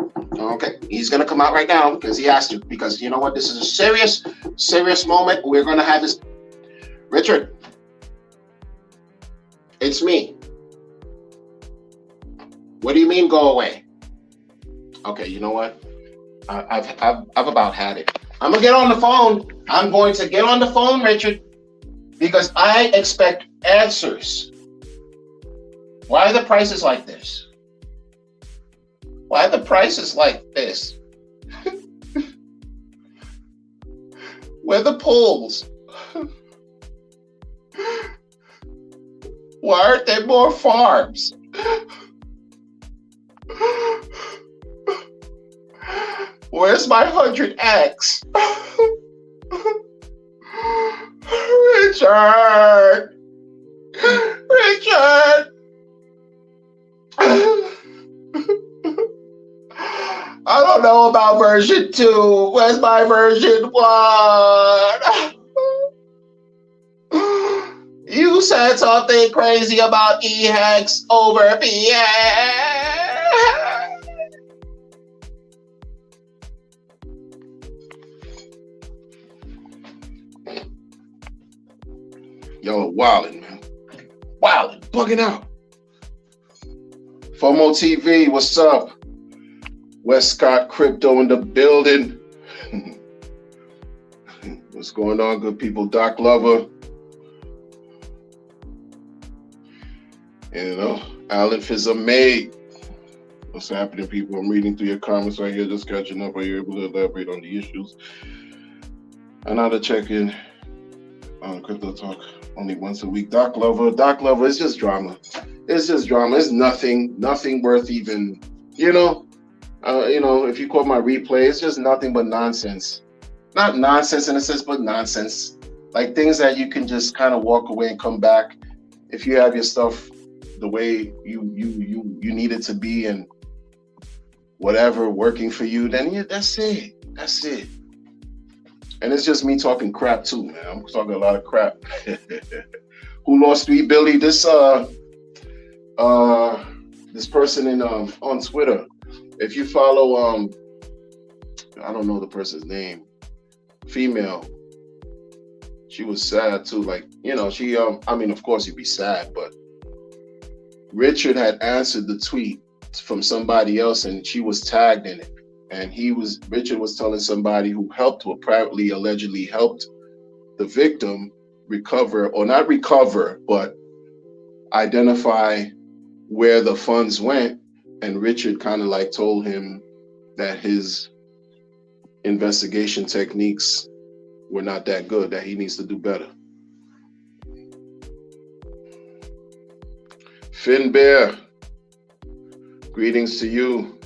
He's going to come out right now because he has to. Because you know what? This is a serious moment. We're going to have this. Richard. It's me. What do you mean go away? Okay, you know what? I've about had it. I'm going to get on the phone. I'm going to get on the phone, Richard. Because I expect answers. Why are the prices like this? Why are the prices like this? Where are the polls? Why aren't there more farms? Where's my 100X? Richard! I don't know about version 2. Where's my version 1? You You said something crazy about E-Hex over PA. Yo, wildin', man. Wildin', bugging out. FOMO TV, what's up? Westcott Crypto in the building. What's going on, good people? Doc Lover. You know, Alan Fizzamade. What's happening, people? I'm reading through your comments right here, just catching up. Are you able to elaborate on the issues? I know to check in on Crypto Talk only once a week. Doc Lover, it's just drama. It's just drama. It's nothing worth even, you know, if you caught my replay, it's just nothing but nonsense. Not nonsense in a sense, but nonsense. Like things that you can just kind of walk away and come back. If you have your stuff the way you need it to be and whatever working for you, then yeah, that's it. And it's just me talking crap too, man. I'm talking a lot of crap. Who lost 3 Billy? This person in on Twitter. If you follow I don't know the person's name, female. She was sad too. Like, you know, she I mean, of course you'd be sad, but Richard had answered the tweet from somebody else and she was tagged in it. And Richard was telling somebody who helped, who apparently allegedly helped the victim recover, or not recover, but identify where the funds went. And Richard kind of like told him that his investigation techniques were not that good, that he needs to do better. Finn Bear, greetings to you.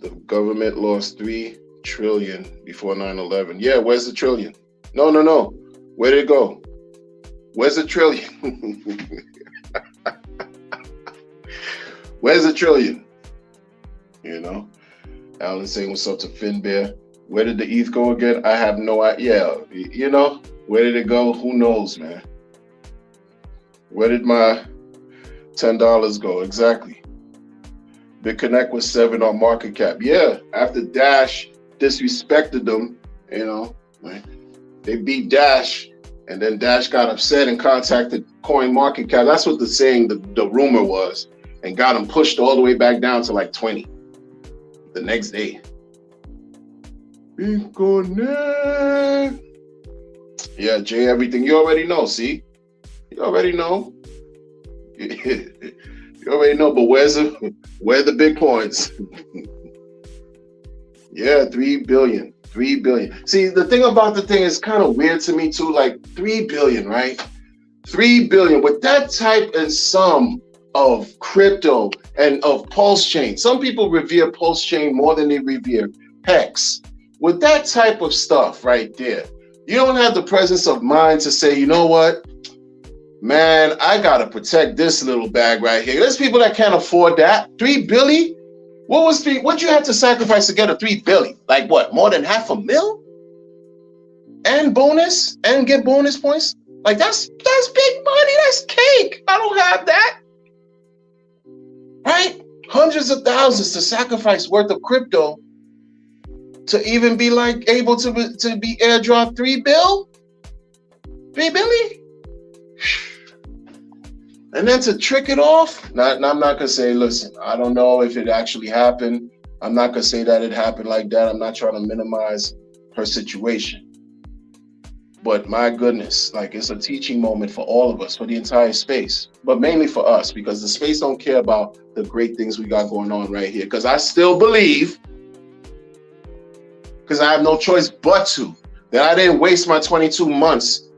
The government lost $3 trillion before 9/11. Yeah, where's the trillion? No. Where did it go? Where's the trillion? Where's the trillion? You know? Alan saying what's up to Finn Bear. Where did the ETH go again? I have no idea. Yeah, you know, where did it go? Who knows, man? Where did my $10 go? Exactly. BitConnect was 7 on market cap. Yeah, after Dash disrespected them, you know, right? They beat Dash, and then Dash got upset and contacted CoinMarketCap. That's what the rumor was, and got them pushed all the way back down to like 20 the next day. BitConnect. Yeah, Jay, everything. You already know, see? You already know. You already know, but where the big points? Yeah, 3 billion. See, the thing about the thing is kind of weird to me too, like 3 billion, right? 3 billion with that type and sum of crypto and of Pulse Chain. Some people revere Pulse Chain more than they revere Hex. With that type of stuff right there, you don't have the presence of mind to say, you know what? Man, I gotta protect this little bag right here. There's people that can't afford that. 3 billion? What you had to sacrifice to get a 3 billion? Like what? More than $500,000? And bonus? And get bonus points? Like that's big money. That's cake. I don't have that. Right? Hundreds of thousands to sacrifice worth of crypto to even be like able to be airdrop 3 billion? 3 billion? And then to trick it off, I'm not gonna say, listen, I don't know if it actually happened. I'm not gonna say that it happened like that. I'm not trying to minimize her situation. But my goodness, like it's a teaching moment for all of us, for the entire space, but mainly for us, because the space don't care about the great things we got going on right here. Because I still believe, because I have no choice but to, that I didn't waste my 22 months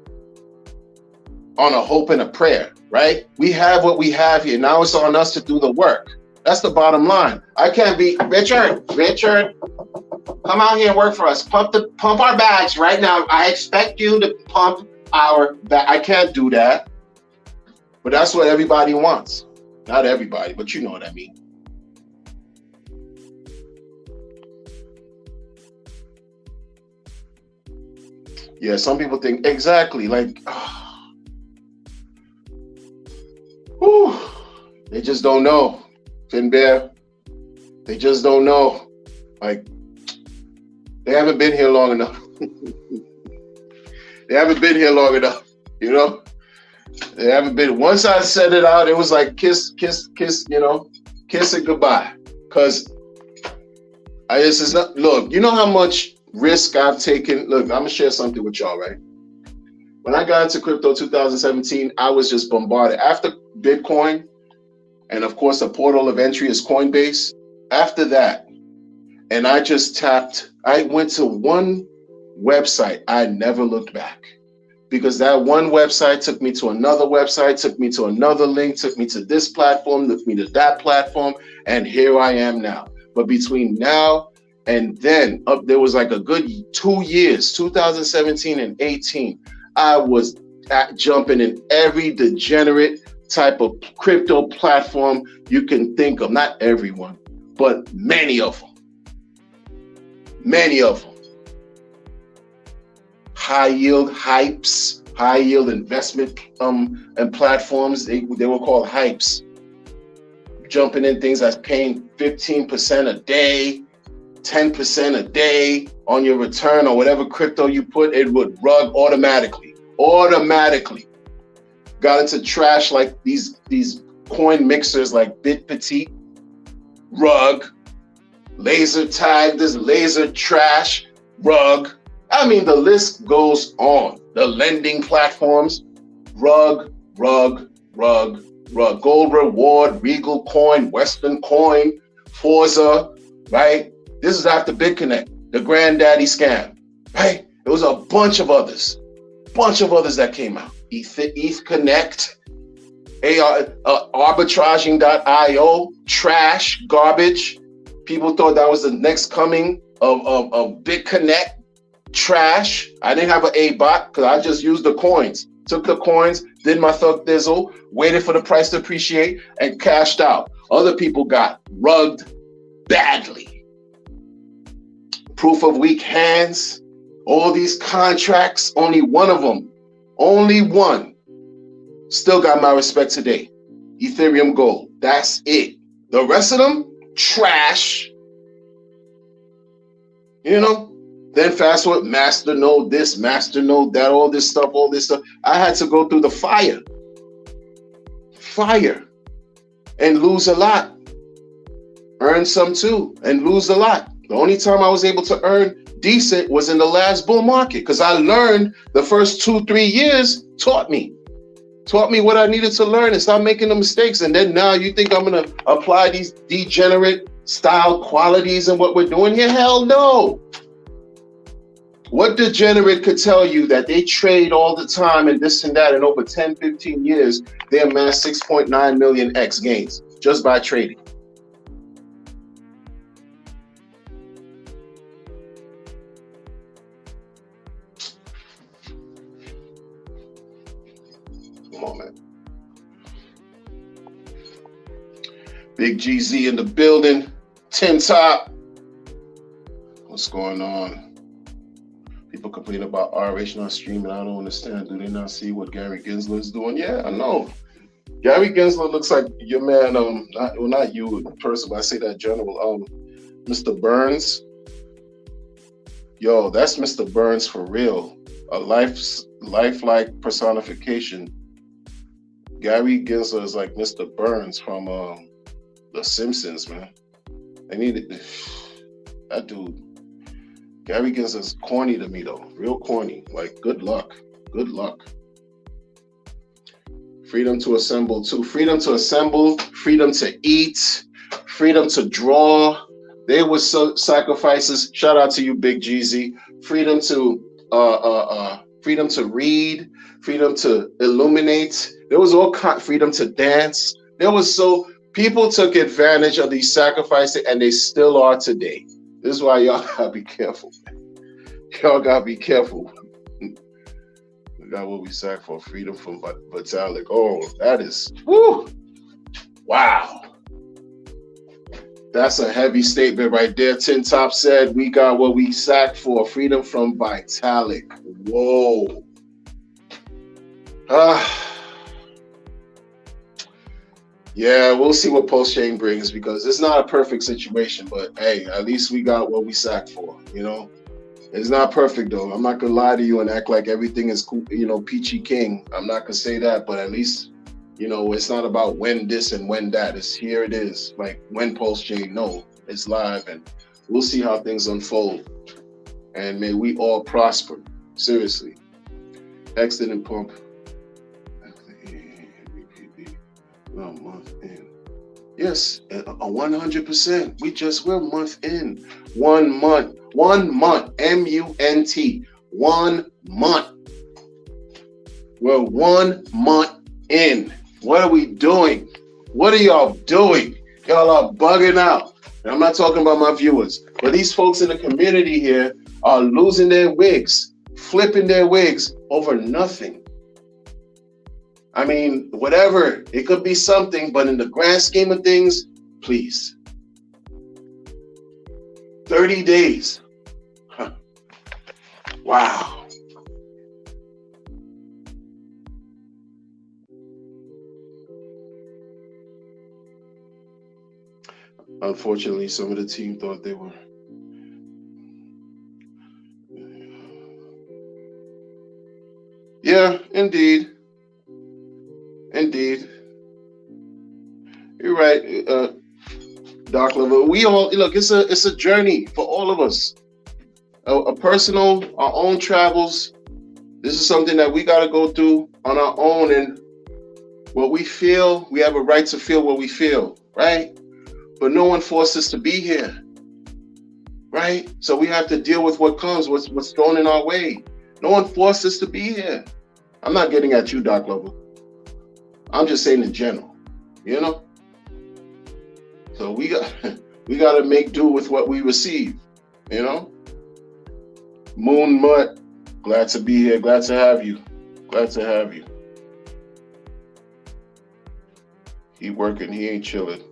on a hope and a prayer. Right? We have what we have here. Now it's on us to do the work. That's the bottom line. I can't be Richard, come out here and work for us. Pump our bags right now. I expect you to pump our bag. I can't do that. But that's what everybody wants. Not everybody, but you know what I mean. Yeah, some people think exactly like don't know, Finbear. They just don't know. Like, they haven't been here long enough. They haven't been here long enough, you know? They haven't been. Once I said it out, it was like kiss, you know, kiss it goodbye. Because this is not, look, you know how much risk I've taken? Look, I'm going to share something with y'all, right? When I got into crypto 2017, I was just bombarded. After Bitcoin, and of course, the portal of entry is Coinbase. After that, and I went to one website. I never looked back. Because that one website took me to another website, took me to another link, took me to this platform, took me to that platform, and here I am now. But between now and then, there was like a good 2 years, 2017 and 18, I was jumping in every degenerate type of crypto platform you can think of. Not everyone, but many of them. Many of them. High yield hypes, high yield investment and platforms. They were called hypes. Jumping in things that's paying 15% a day, 10% a day on your return or whatever crypto you put, it would rug automatically. Got into trash like these coin mixers like BitPetite, rug, laser tag, this laser trash, rug. I mean, the list goes on. The lending platforms, rug. Gold Reward, Regal Coin, Western Coin, Forza, right? This is after BitConnect, the granddaddy scam, right? There was a bunch of others that came out. ETH Connect, arbitraging.io, trash, garbage. People thought that was the next coming of BitConnect. Trash. I didn't have an A-bot because I just used the coins. Took the coins, did my thug thizzle, waited for the price to appreciate, and cashed out. Other people got rugged badly. Proof of weak hands. All these contracts, only one of them, only one, still got my respect today. Ethereum Gold. That's it. The rest of them, trash. You know? Then fast forward, masternode this, masternode that, all this stuff. I had to go through the fire, and lose a lot. Earn some too, and lose a lot. The only time I was able to earn decent was in the last bull market, because I learned the first 2-3 years, taught me what I needed to learn and stop making the mistakes. And then now you think I'm gonna apply these degenerate style qualities in what we're doing here? Hell no. What degenerate could tell you that they trade all the time and this and that, and over 10, 15 years, they amassed 6.9 million X gains just by trading? Come on, man. Big GZ in the building. Tin Top. What's going on? People complain about RH not streaming. I don't understand. Do they not see what Gary Gensler is doing? Yeah, I know. Gary Gensler looks like your man, not you in person, but I say that general, Mr. Burns. Yo, that's Mr. Burns for real. A lifelike personification. Gary Gensler is like Mr. Burns from The Simpsons, man. They needed that dude. Gary Gensler is corny to me though, real corny. Like, good luck. Freedom to assemble too. Freedom to assemble, freedom to eat, freedom to draw. There was sacrifices. Shout out to you, Big GZ. Freedom to read, freedom to illuminate. There was all kind. Freedom to dance. People took advantage of these sacrifices, and they still are today. This is why y'all gotta be careful. Y'all gotta be careful. We got what we sack for, freedom from Vitalik. Oh, that is, woo! Wow. That's a heavy statement right there. Tin Top said, we got what we sacked for, freedom from Vitalik. Whoa. Yeah, we'll see what Pulse Chain brings because it's not a perfect situation, but hey, at least we got what we sacked for, you know? It's not perfect though. I'm not gonna lie to you and act like everything is cool, you know, peachy king. I'm not gonna say that, but at least, you know, it's not about when this and when that. It's here it is. Like when Pulse Chain, no, it's live and we'll see how things unfold. And may we all prosper. Seriously. X didn't pump. Well, month in. Yes, 100%. We're a month in. 1 month. 1 month. MUNT. 1 month. We're 1 month in. What are we doing? What are y'all doing? Y'all are bugging out. And I'm not talking about my viewers, but these folks in the community here are losing their wigs, flipping their wigs over nothing. I mean, whatever, it could be something, but in the grand scheme of things, please. 30 days. Huh. Wow. Unfortunately, some of the team thought they were. Yeah, indeed. Indeed. You're right, Doc Lover. We all look, it's a journey for all of us. A personal, our own travels. This is something that we gotta go through on our own, and what we feel, we have a right to feel what we feel, right? But no one forced us to be here. Right? So we have to deal with what comes, what's thrown in our way. No one forced us to be here. I'm not getting at you, Doc Lover. I'm just saying in general, you know? So we got to make do with what we receive, you know? Moon Mutt, glad to be here. Glad to have you. Glad to have you. He working, he ain't chilling.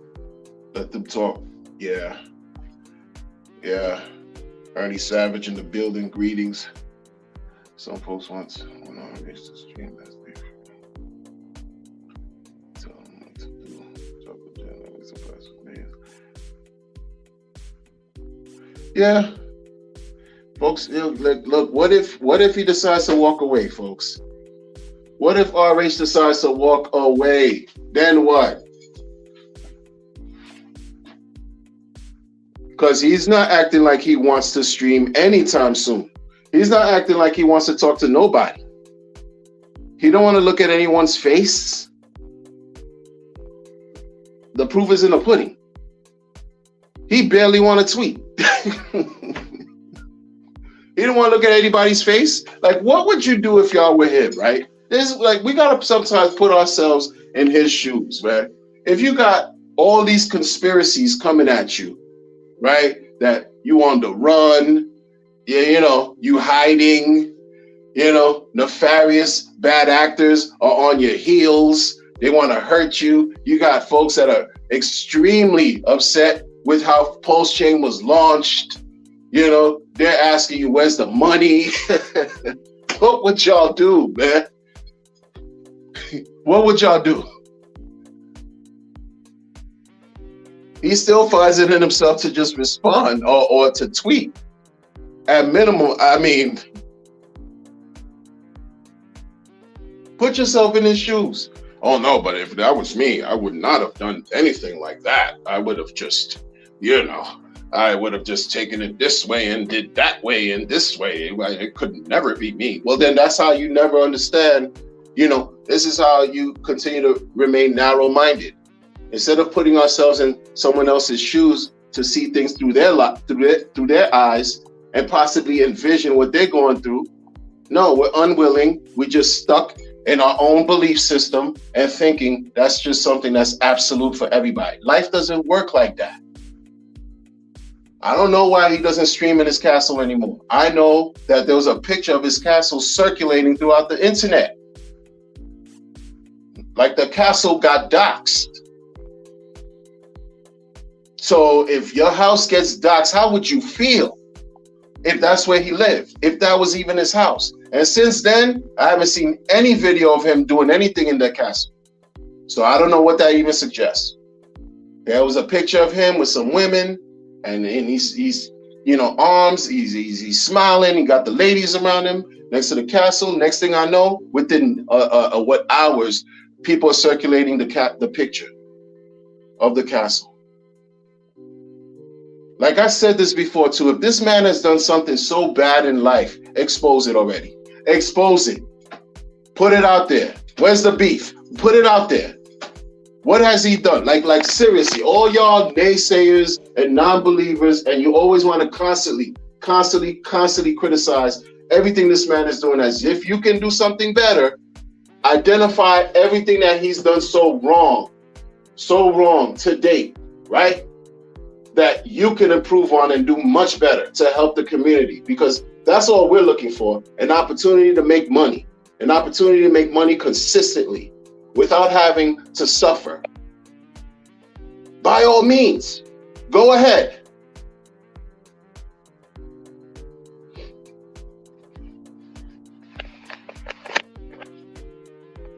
Let them talk. Yeah. Yeah. Ernie Savage in the building. Greetings. Some folks want to reach the stream. That's different. Tell them what to do. Yeah. Folks, look, what if he decides to walk away, folks? What if RH decides to walk away? Then what? Because he's not acting like he wants to stream anytime soon. He's not acting like he wants to talk to nobody. He don't want to look at anyone's face. The proof is in the pudding. He barely want to tweet. He didn't want to look at anybody's face. Like, what would you do if y'all were him, right? This, like, we got to sometimes put ourselves in his shoes, man. If you got all these conspiracies coming at you, right? That you on the run, yeah, you know, you hiding, you know, nefarious bad actors are on your heels. They want to hurt you. You got folks that are extremely upset with how Pulse Chain was launched. You know, they're asking you, where's the money? What would y'all do, man? What would y'all do? He still finds it in himself to just respond or to tweet. At minimum, I mean, put yourself in his shoes. Oh no, but if that was me, I would not have done anything like that. I would have just, you know, I would have just taken it this way and did that way and this way. It could never be me. Well, then that's how you never understand. You know, this is how you continue to remain narrow-minded. Instead of putting ourselves in someone else's shoes to see things through their eyes and possibly envision what they're going through, no, we're unwilling. We're just stuck in our own belief system and thinking that's just something that's absolute for everybody. Life doesn't work like that. I don't know why he doesn't stream in his castle anymore. I know that there was a picture of his castle circulating throughout the internet. Like the castle got doxxed. So if your house gets doxxed, how would you feel if that's where he lived? If that was even his house? And since then, I haven't seen any video of him doing anything in that castle. So I don't know what that even suggests. There was a picture of him with some women, and he's arms. He's smiling. He got the ladies around him next to the castle. Next thing I know, within what hours, people are circulating the picture of the castle. Like I said this before too, if this man has done something so bad in life, expose it already. Expose it. Put it out there. Where's the beef? Put it out there. What has he done? Like seriously, all y'all naysayers and non-believers, and you always want to constantly criticize everything this man is doing, as if you can do something better. Identify everything that he's done so wrong to date, right? That you can improve on and do much better to help the community, because that's all we're looking for, an opportunity to make money, consistently without having to suffer. By all means, go ahead.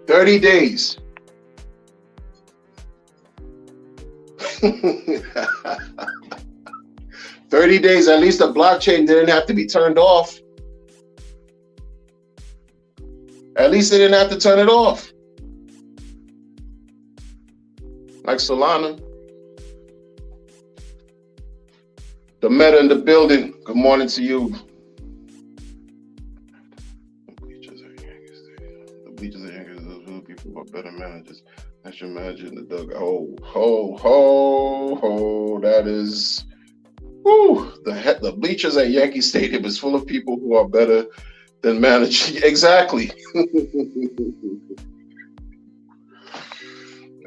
$30 days. 30 days, at least the blockchain didn't have to be turned off. At least they didn't have to turn it off. Like Solana. The Meta in the building. Good morning to you. The Bleachers are Yankees. Those people who are better managers. I should imagine the dugout. That is. Woo, the bleachers at Yankee Stadium is full of people who are better than managers. Exactly.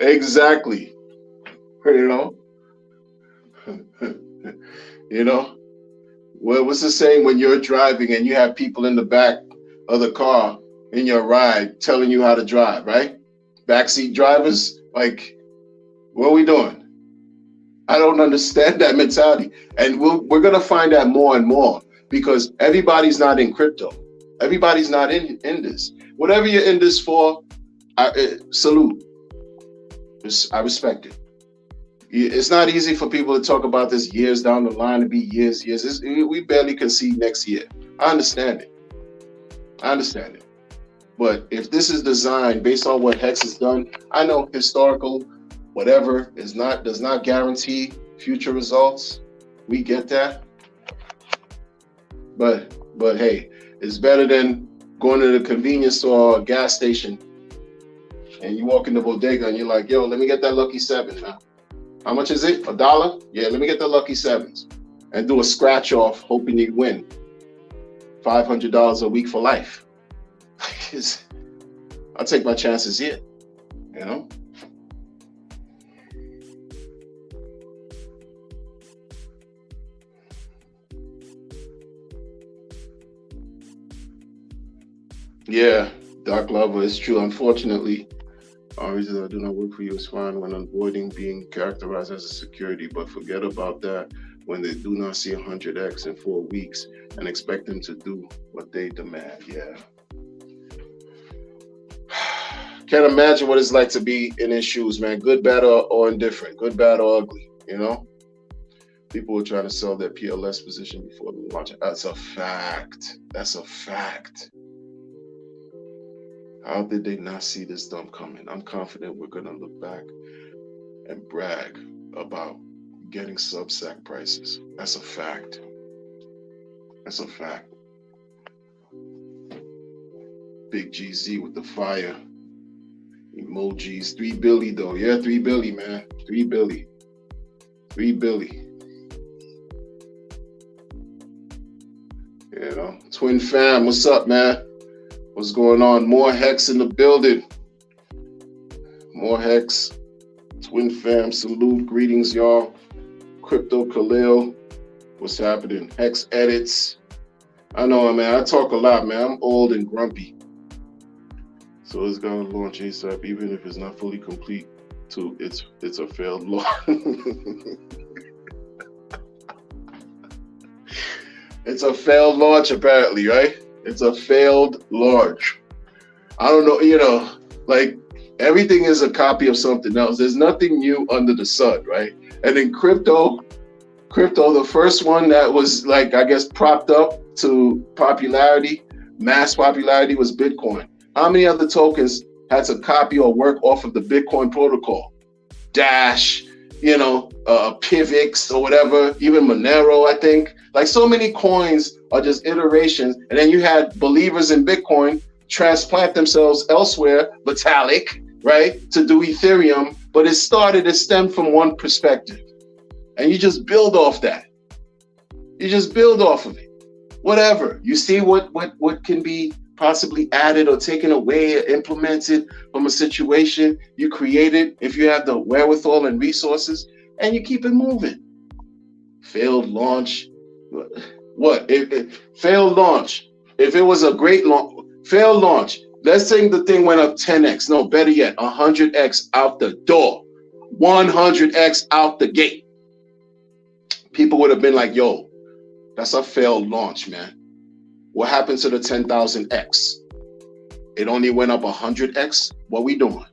Exactly. What's the saying when you're driving and you have people in the back of the car in your ride telling you how to drive, right? Backseat drivers, like, what are we doing? I don't understand that mentality. And we're going to find that more and more, because everybody's not in crypto. Everybody's not in this. Whatever you're in this for, salute. I respect it. It's not easy for people to talk about this years down the line, to be years. We barely can see next year. I understand it. But if this is designed based on what Hex has done, I know historical whatever does not guarantee future results. We get that. But hey, it's better than going to the convenience store or gas station and you walk in the bodega and you're like, yo, let me get that Lucky 7 now. How much is it? $1? Yeah, let me get the Lucky 7s and do a scratch off hoping you win. $500 a week for life. I'll take my chances here, Yeah, Dark Lover, it's true. Unfortunately, reasons I do not work for you is fine when avoiding being characterized as a security, but forget about that when they do not see 100x in 4 weeks and expect them to do what they demand. Yeah. Can't imagine what it's like to be in his shoes, man. Good, bad, or indifferent. Good, bad, or ugly, People were trying to sell their PLS position before the launch. That's a fact. How did they not see this dump coming? I'm confident we're going to look back and brag about getting Substack prices. That's a fact. Big GZ with the fire emojis. 3 Billy though. Yeah, 3 Billy, man. 3 Billy. Twin fam, what's up, man? What's going on? More Hex in the building. More Hex. Twin fam, salute. Greetings, y'all. Crypto Khalil. What's happening? Hex edits. I know, man. I talk a lot, man. I'm old and grumpy. So it's gonna launch ASAP, even if it's not fully complete. It's a failed launch. It's a failed launch, apparently, right? It's a failed launch. I don't know, Everything is a copy of something else. There's nothing new under the sun, right? And in crypto, the first one that was like, I guess, propped up to popularity, mass popularity, was Bitcoin. How many other tokens had to copy or work off of the Bitcoin protocol? Dash, Pivx or whatever, even Monero, I think. Like, so many coins are just iterations. And then you had believers in Bitcoin transplant themselves elsewhere, Vitalik, right, to do Ethereum. But it stemmed from one perspective. And you just build off that. You just build off of it. Whatever. You see what can be possibly added or taken away or implemented from a situation you created, if you have the wherewithal and resources, and you keep it moving. Failed launch. What? Failed launch. If it was a great launch, failed launch. Let's say the thing went up 10x. No, better yet, 100x out the door. 100x out the gate. People would have been like, yo, that's a failed launch, man. What happened to the 10,000x? It only went up 100x? What we doing?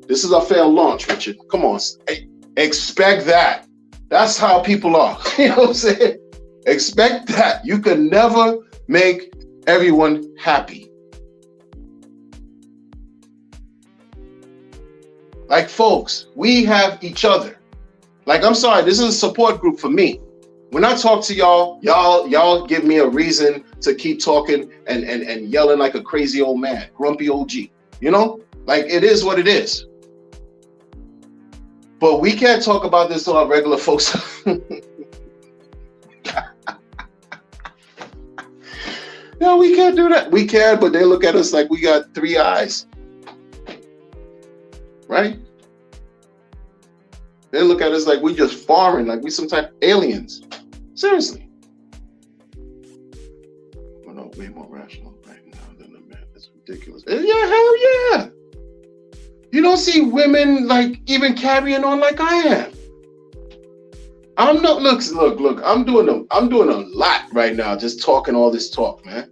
This is a failed launch, Richard. Come on. Expect that. That's how people are. You know what I'm saying? Expect that. You can never make everyone happy. Like, folks, we have each other. Like, I'm sorry, this is a support group for me. When I talk to y'all give me a reason to keep talking and yelling like a crazy old man, grumpy OG. Like, it is what it is. But we can't talk about this to our regular folks. No, we can't do that. We can, but they look at us like we got three eyes. Right? They look at us like we just foreign, like we some type of aliens. Seriously. We're not way more rational right now than the man. It's ridiculous. Yeah, hell yeah. You don't see women like even carrying on like I am. I'm not look. I'm doing a lot right now, just talking all this talk, man.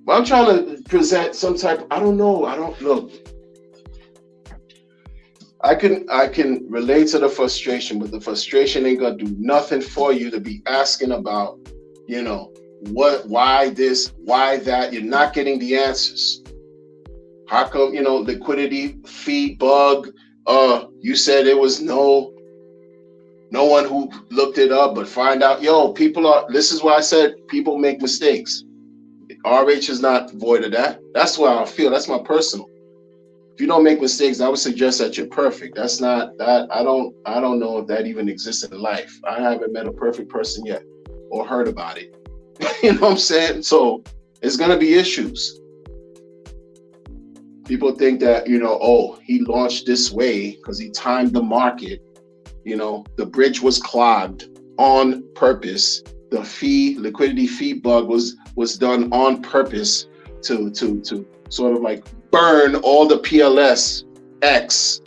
But I'm trying to present some type. I don't know. I can relate to the frustration, but the frustration ain't gonna do nothing for you to be asking about, why this, why that. You're not getting the answers. How come, liquidity fee bug? You said there was no one who looked it up, but find out, this is why I said people make mistakes. RH is not void of that. That's why I feel, that's my personal. If you don't make mistakes, I would suggest that you're perfect. That's not that. I don't know if that even exists in life. I haven't met a perfect person yet or heard about it. You know what I'm saying? So it's gonna be issues. People think that, he launched this way because he timed the market. The bridge was clogged on purpose. The liquidity fee bug was done on purpose to sort of like burn all the PLS X,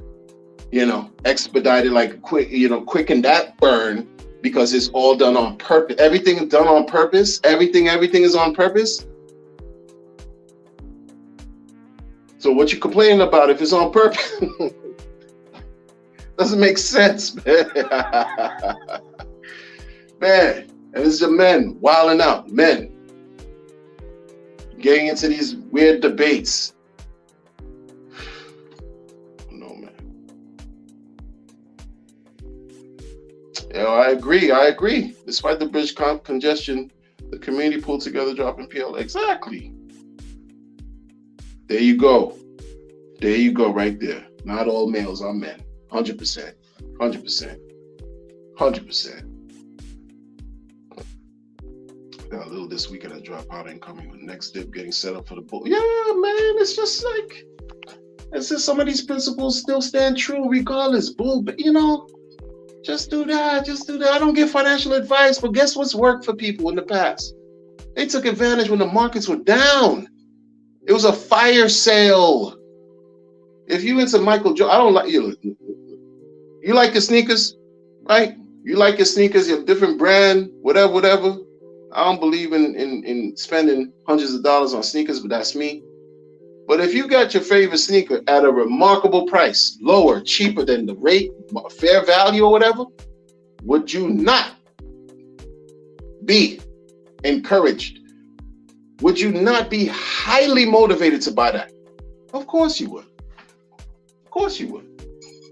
expedited, like quicken that burn, because it's all done on purpose. Everything is done on purpose. Everything is on purpose. So what you complaining about if it's on purpose? Doesn't make sense, man. Man, and it's the men wilding out, men getting into these weird debates. No, man. Yeah, I agree. Despite the bridge congestion, the community pulled together, dropping PL. Exactly. There you go. Right there. Not all males are men. 100%. Got a little this weekend. I drop out incoming with next dip getting set up for the bull. Yeah, man. It's just some of these principles still stand true regardless. Bull, but just do that. I don't give financial advice, but guess what's worked for people in the past? They took advantage when the markets were down. It was a fire sale. If you into Michael Jordan, I don't like you. You like your sneakers, right? You like your sneakers, you have different brand, whatever. I don't believe in spending hundreds of dollars on sneakers, but that's me. But if you got your favorite sneaker at a remarkable price, lower, cheaper than the rate, fair value or whatever, would you not be encouraged? Would you not be highly motivated to buy that? Of course you would. Of course you would.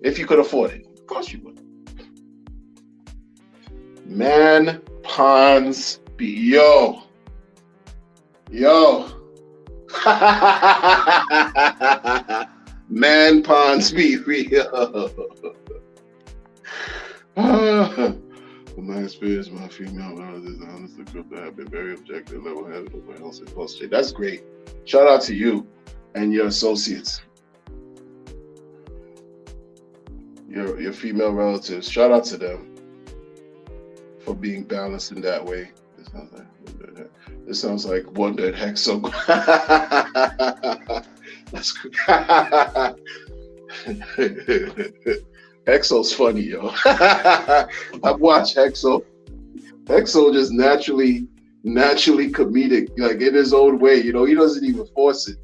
If you could afford it. Of course you would. Man, Pons, yo. Man, Pons, be real. From my experience, my female relatives, honestly, crypto have been very objective, level-headed, over else and post. That's great. Shout out to you and your associates, your female relatives. Shout out to them for being balanced in that way. This sounds like Wonder and Hexo. That's good. Hexo's funny, yo. I've watched Hexo. Hexo just naturally comedic, like in his own way. You know, he doesn't even force it.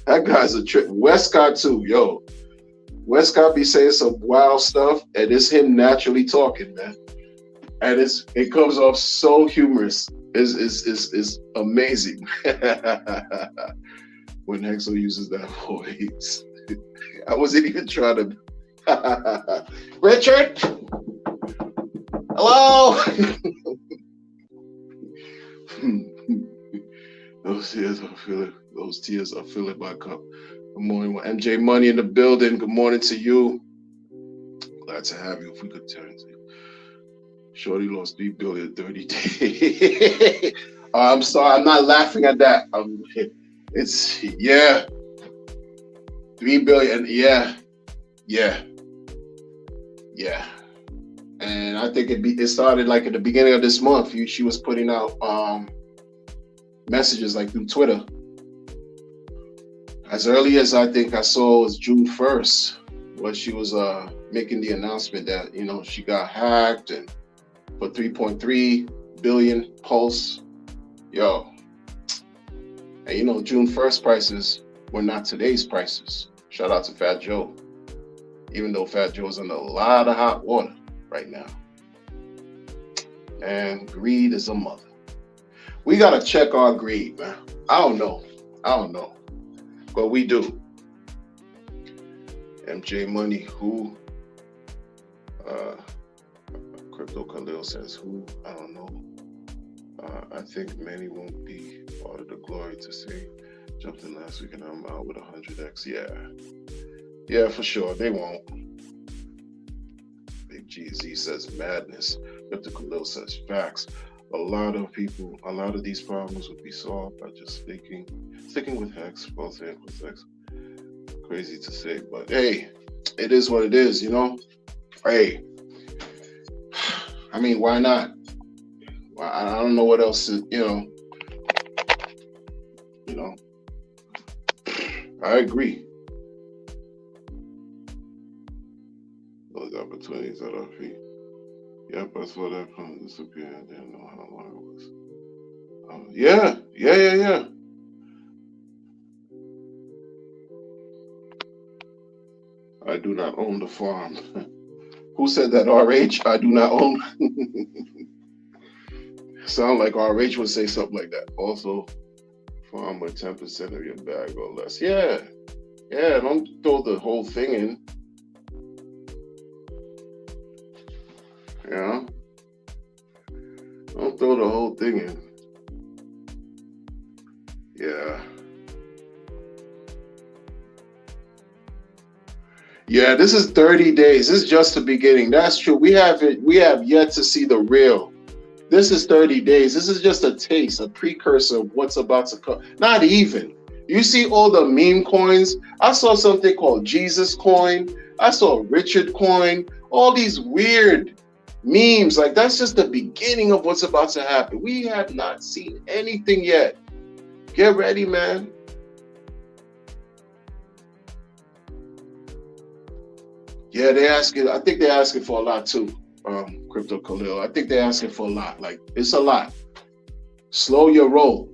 That guy's a trip. Westcott too, yo. Westcott be saying some wild stuff, and it's him naturally talking, man. And it comes off so humorous. Is amazing. When Hexo uses that voice. I wasn't even trying to. Richard? Hello? Those tears are filling my cup. Good morning. MJ Money in the building. Good morning to you. Glad to have you. If we could turn to you. Shorty lost $3 billion in 30 days. I'm sorry. I'm not laughing at that. It's, yeah. $3 billion. Yeah. And I think it started like at the beginning of this month. She was putting out messages like through Twitter. As early as I think I saw was June 1st, where she was making the announcement that, you know, she got hacked and for 3.3 billion Pulse. Yo. And you know, June 1st prices were not today's prices. Shout out to Fat Joe. Even though Fat Joe's in a lot of hot water right now. And greed is a mother. We gotta check our greed, man. I don't know. But we do. MJ Money, who? Crypto Khalil says, who? I don't know. I think many won't be part of the glory to say. Jumped in last week and I'm out with 100x. Yeah, for sure. They won't. Big GZ says madness. Crypto Khalil says facts. A lot of these problems would be solved by just sticking with Hex, both and with Hex. Crazy to say, but hey, it is what it is, you know? Hey, I mean, why not? I don't know what else to, you know. I agree. Those opportunities at our feet. Yep, I saw that from disappear. I didn't know how long it was. Yeah. I do not own the farm. Who said that, RH? I do not own. Sound like RH would say something like that. Also, farm with 10% of your bag or less. Yeah, don't throw the whole thing in. Yeah. Don't throw the whole thing in. Yeah. Yeah, this is 30 days. This is just the beginning. That's true. We have yet to see the real. This is 30 days. This is just a taste, a precursor of what's about to come. Not even. You see all the meme coins. I saw something called Jesus coin. I saw Richard coin. All these weird memes. Like, that's just the beginning of what's about to happen. We have not seen anything yet. Get ready, man. Yeah, I think they're asking for a lot too, Crypto Khalil. I think they're asking for a lot. Like, it's a lot. Slow your roll.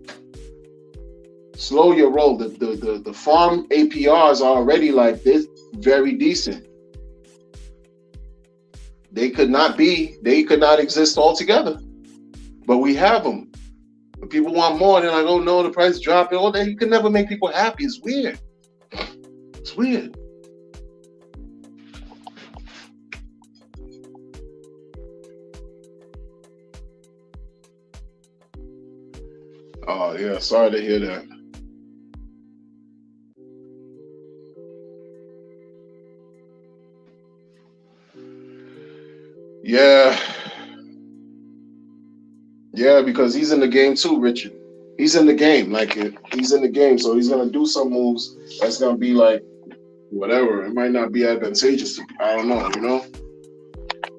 Slow your roll. The farm APRs are already like this, very decent. They could not exist altogether, but we have them. But people want more. They're like, oh no, the price dropping. Oh, you can never make people happy. It's weird. It's weird. Oh yeah, sorry to hear that. Yeah, yeah, because he's in the game too, Richard. He's in the game, like he's in the game, so he's gonna do some moves that's gonna be like whatever. It might not be advantageous to. I don't know, you know.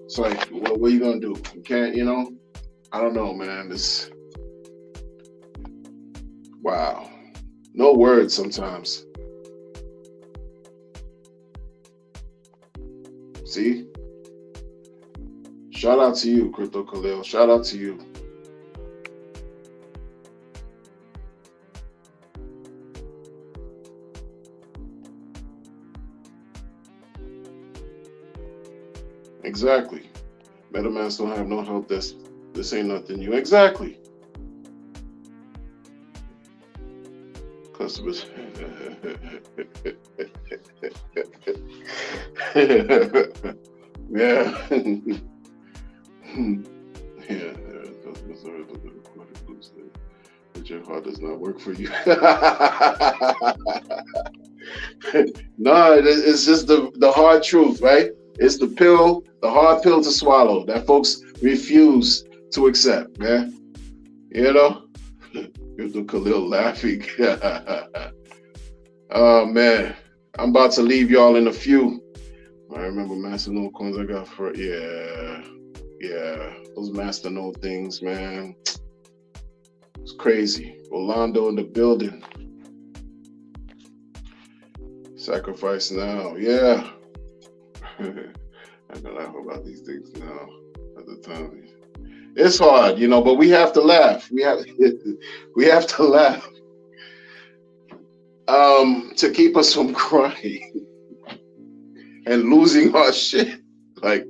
It's like, what are you gonna do? You can't, you know. I don't know, man. This wow, no words sometimes. See, shout out to you, Crypto Khalil. Shout out to you. Exactly. MetaMask don't have no help. This ain't nothing new. Exactly. Customers. Yeah. Yeah. Customers are but your heart does not work for you. No, it's just the hard truth, right? It's the hard pill to swallow that folks refuse to accept, man. You know? The Khalil laughing. Oh man. I'm about to leave y'all in a few. I remember Masternode coins I got for yeah. Those Masternode things, man. It's crazy. Orlando in the building. Sacrifice now. Yeah. I can laugh about these things now. At the time, it's hard, you know, but we have to laugh. We have to laugh to keep us from crying and losing our shit. Like,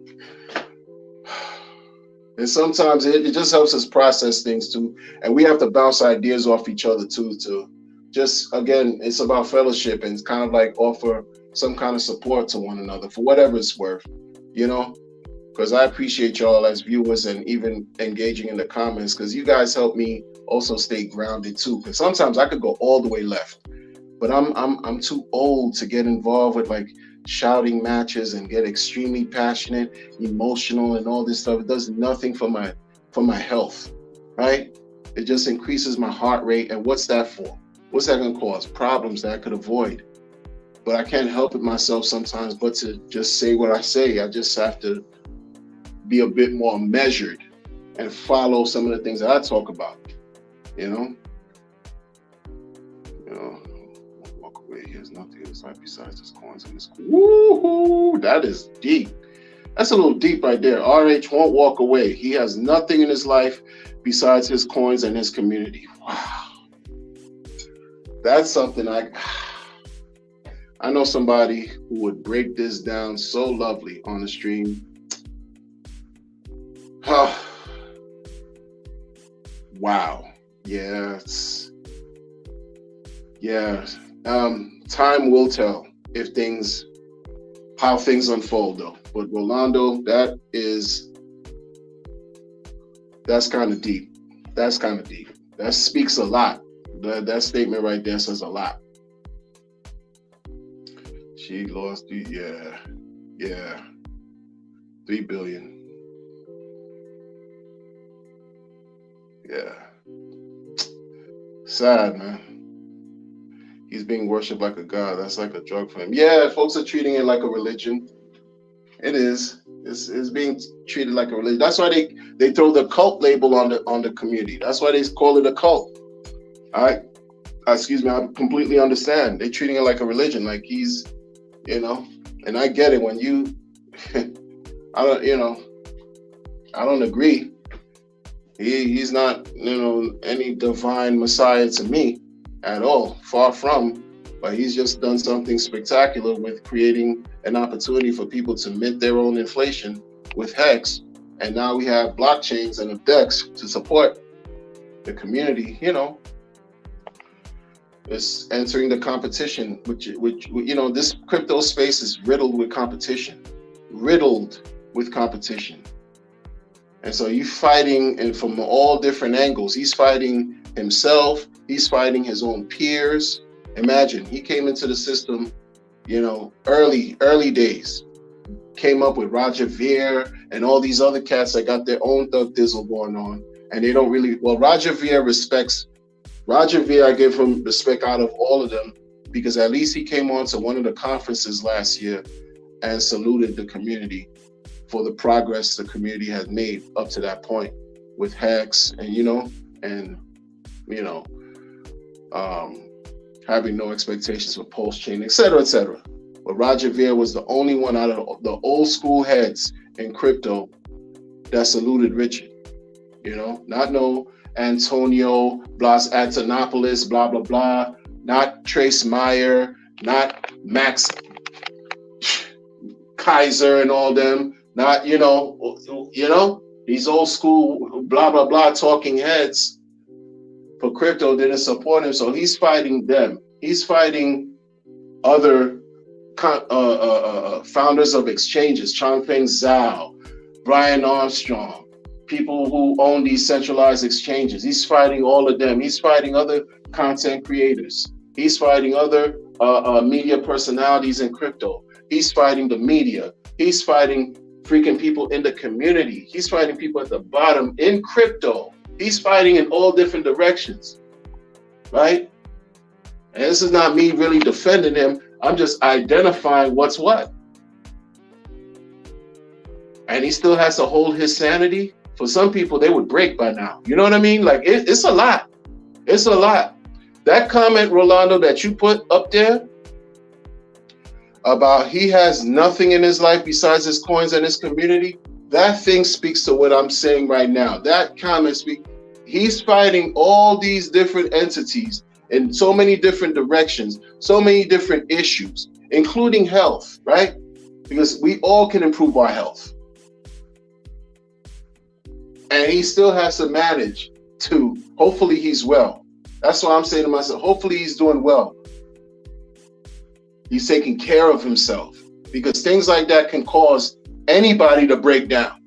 and sometimes it just helps us process things too, and we have to bounce ideas off each other too. To just again, it's about fellowship and it's kind of like offer some kind of support to one another for whatever it's worth, you know. Because I appreciate y'all as viewers and even engaging in the comments, because you guys help me also stay grounded too. Because sometimes I could go all the way left, but I'm too old to get involved with like shouting matches and get extremely passionate, emotional, and all this stuff. It does nothing for my health, right? It just increases my heart rate, and what's that for? What's that gonna cause? Problems that I could avoid. But I can't help it myself sometimes but to just say what I say. I just have to be a bit more measured and follow some of the things that I talk about, you know? You know, walk away. He has nothing in his life besides his coins and his coins. Woohoo! That is deep. That's a little deep right there. RH won't walk away. He has nothing in his life besides his coins and his community. Wow. That's something I know somebody who would break this down so lovely on the stream. Oh, wow. Yes. Yeah. Time will tell how things unfold though. But Rolando, that's kind of deep. That's kind of deep. That speaks a lot. That statement right there says a lot. She lost yeah. 3 billion. Yeah. Sad, man. He's being worshipped like a god. That's like a drug for him. Yeah, folks are treating it like a religion. It is. It's being treated like a religion. That's why they throw the cult label on the community. That's why they call it a cult. All right. Excuse me, I completely understand. They're treating it like a religion, like he's, you know, and I get it when you I don't agree. He's not, any divine messiah to me, at all, far from. But he's just done something spectacular with creating an opportunity for people to mint their own inflation with Hex. And now we have blockchains and DEX to support the community, it's entering the competition, which this crypto space is riddled with competition. And so you fighting, and from all different angles. He's fighting himself, he's fighting his own peers. Imagine, he came into the system, early days. Came up with Roger Ver and all these other cats that got their own thug dizzle going on. And they don't really, Roger Ver, I give him respect out of all of them, because at least he came on to one of the conferences last year and saluted the community for the progress the community had made up to that point with Hex and having no expectations for Pulse Chain, et cetera, et cetera. But Roger Ver was the only one out of the old school heads in crypto that saluted Richard. Not no Antonio Blas Antonopoulos, blah, blah, blah, not Trace Meyer, not Max Kaiser and all them, not, these old school blah, blah, blah talking heads for crypto didn't support him. So he's fighting them. He's fighting other founders of exchanges, Changpeng Zhao, Brian Armstrong, people who own these centralized exchanges. He's fighting all of them. He's fighting other content creators. He's fighting other media personalities in crypto. He's fighting the media. He's fighting freaking people in the community. He's fighting people at the bottom in crypto. He's fighting in all different directions, right? And this is not me really defending him. I'm just identifying what's what. And he still has to hold his sanity. For some people, they would break by now. You know what I mean? Like, it's a lot. It's a lot. That comment, Rolando, that you put up there about he has nothing in his life besides his coins and his community, that thing speaks to what I'm saying right now. That comment speaks. He's fighting all these different entities in so many different directions, so many different issues, including health, right? Because we all can improve our health. And he still has to manage to, hopefully he's well. That's why I'm saying to myself, hopefully he's doing well. He's taking care of himself, because things like that can cause anybody to break down.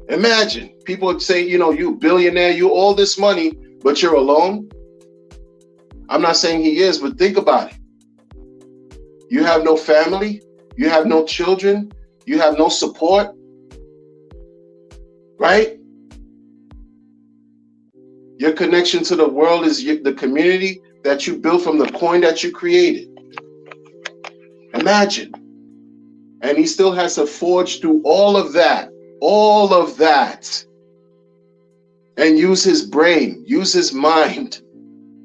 Imagine people would say, you billionaire, you all this money, but you're alone. I'm not saying he is, but think about it. You have no family, you have no children, you have no support, right? Your connection to the world is the community that you built from the coin that you created. Imagine. And he still has to forge through all of that, and use his brain, use his mind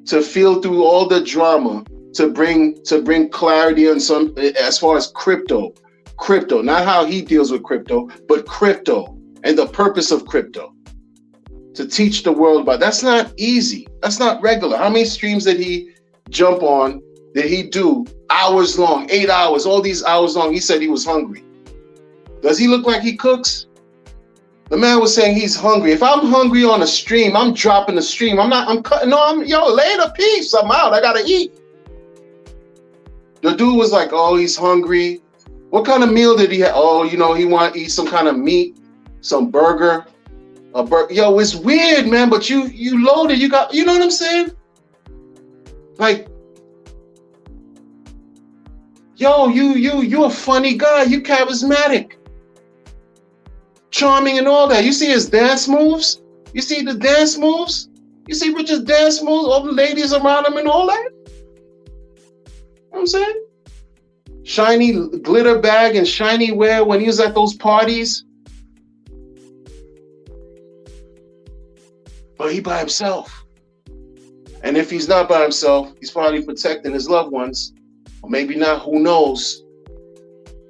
to feel through all the drama to bring clarity on some, as far as crypto, not how he deals with crypto, but crypto and the purpose of crypto. To teach the world about. That's not easy. That's not regular. How many streams did he jump on? Did he do hours long, 8 hours, all these hours long? He said he was hungry. Does he look like he cooks? The man was saying he's hungry. If I'm hungry on a stream, I'm dropping the stream. I'm cutting. No, later, peace. I'm out. I gotta eat. The dude was like, oh, he's hungry. What kind of meal did he have? Oh, he want to eat some kind of meat, some burger. Yo, it's weird, man, but you loaded, you got, you know what I'm saying? Like, yo, you a funny guy, you charismatic, charming and all that. You see his dance moves? You see the dance moves? You see Richard's dance moves, all the ladies around him and all that? You know what I'm saying? Shiny glitter bag and shiny wear when he was at those parties. But he by himself. And if he's not by himself, he's probably protecting his loved ones. Or maybe not, who knows?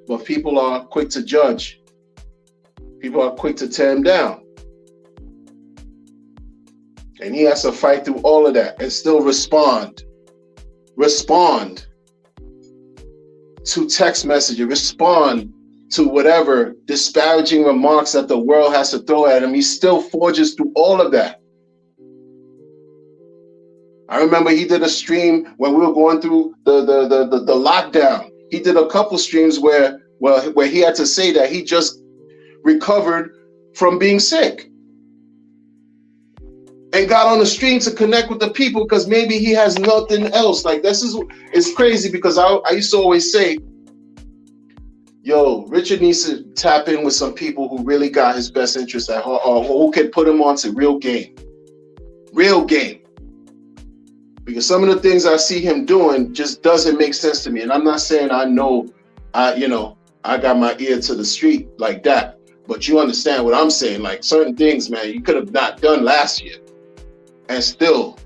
But people are quick to judge. People are quick to tear him down. And he has to fight through all of that and still respond to text messages, respond to whatever disparaging remarks that the world has to throw at him. He still forges through all of that. I remember he did a stream when we were going through the lockdown. He did a couple streams where he had to say that he just recovered from being sick and got on the stream to connect with the people because maybe he has nothing else. Like, it's crazy because I used to always say, yo, Richard needs to tap in with some people who really got his best interest at heart, or who can put him onto real game. Because some of the things I see him doing just doesn't make sense to me. And I'm not saying I know, I got my ear to the street like that. But you understand what I'm saying. Like, certain things, man, you could have not done last year and still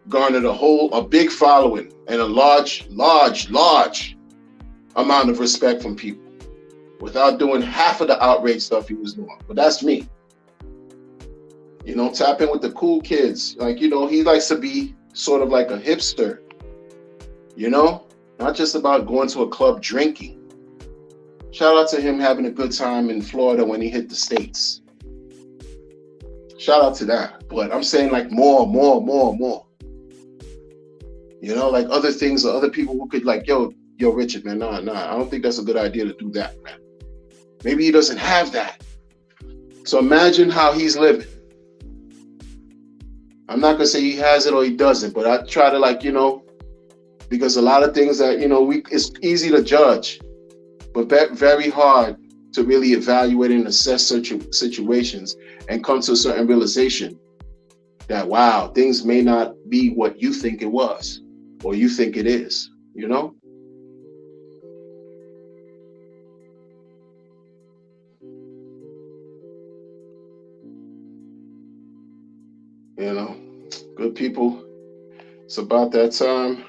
garnered a big following and a large amount of respect from people without doing half of the outrage stuff he was doing. But that's me. Tap in with the cool kids. Like, he likes to be sort of like a hipster, not just about going to a club drinking. Shout out to him having a good time in Florida when he hit the States. Shout out to that. But I'm saying like more. Like other things or other people who could like, yo, Richard, man, nah, I don't think that's a good idea to do that, man. Maybe he doesn't have that. So imagine how he's living. I'm not gonna say he has it or he doesn't, but I try to like, because a lot of things that, it's easy to judge, but very hard to really evaluate and assess situations and come to a certain realization that, wow, things may not be what you think it was or you think it is, Good people. It's about that time.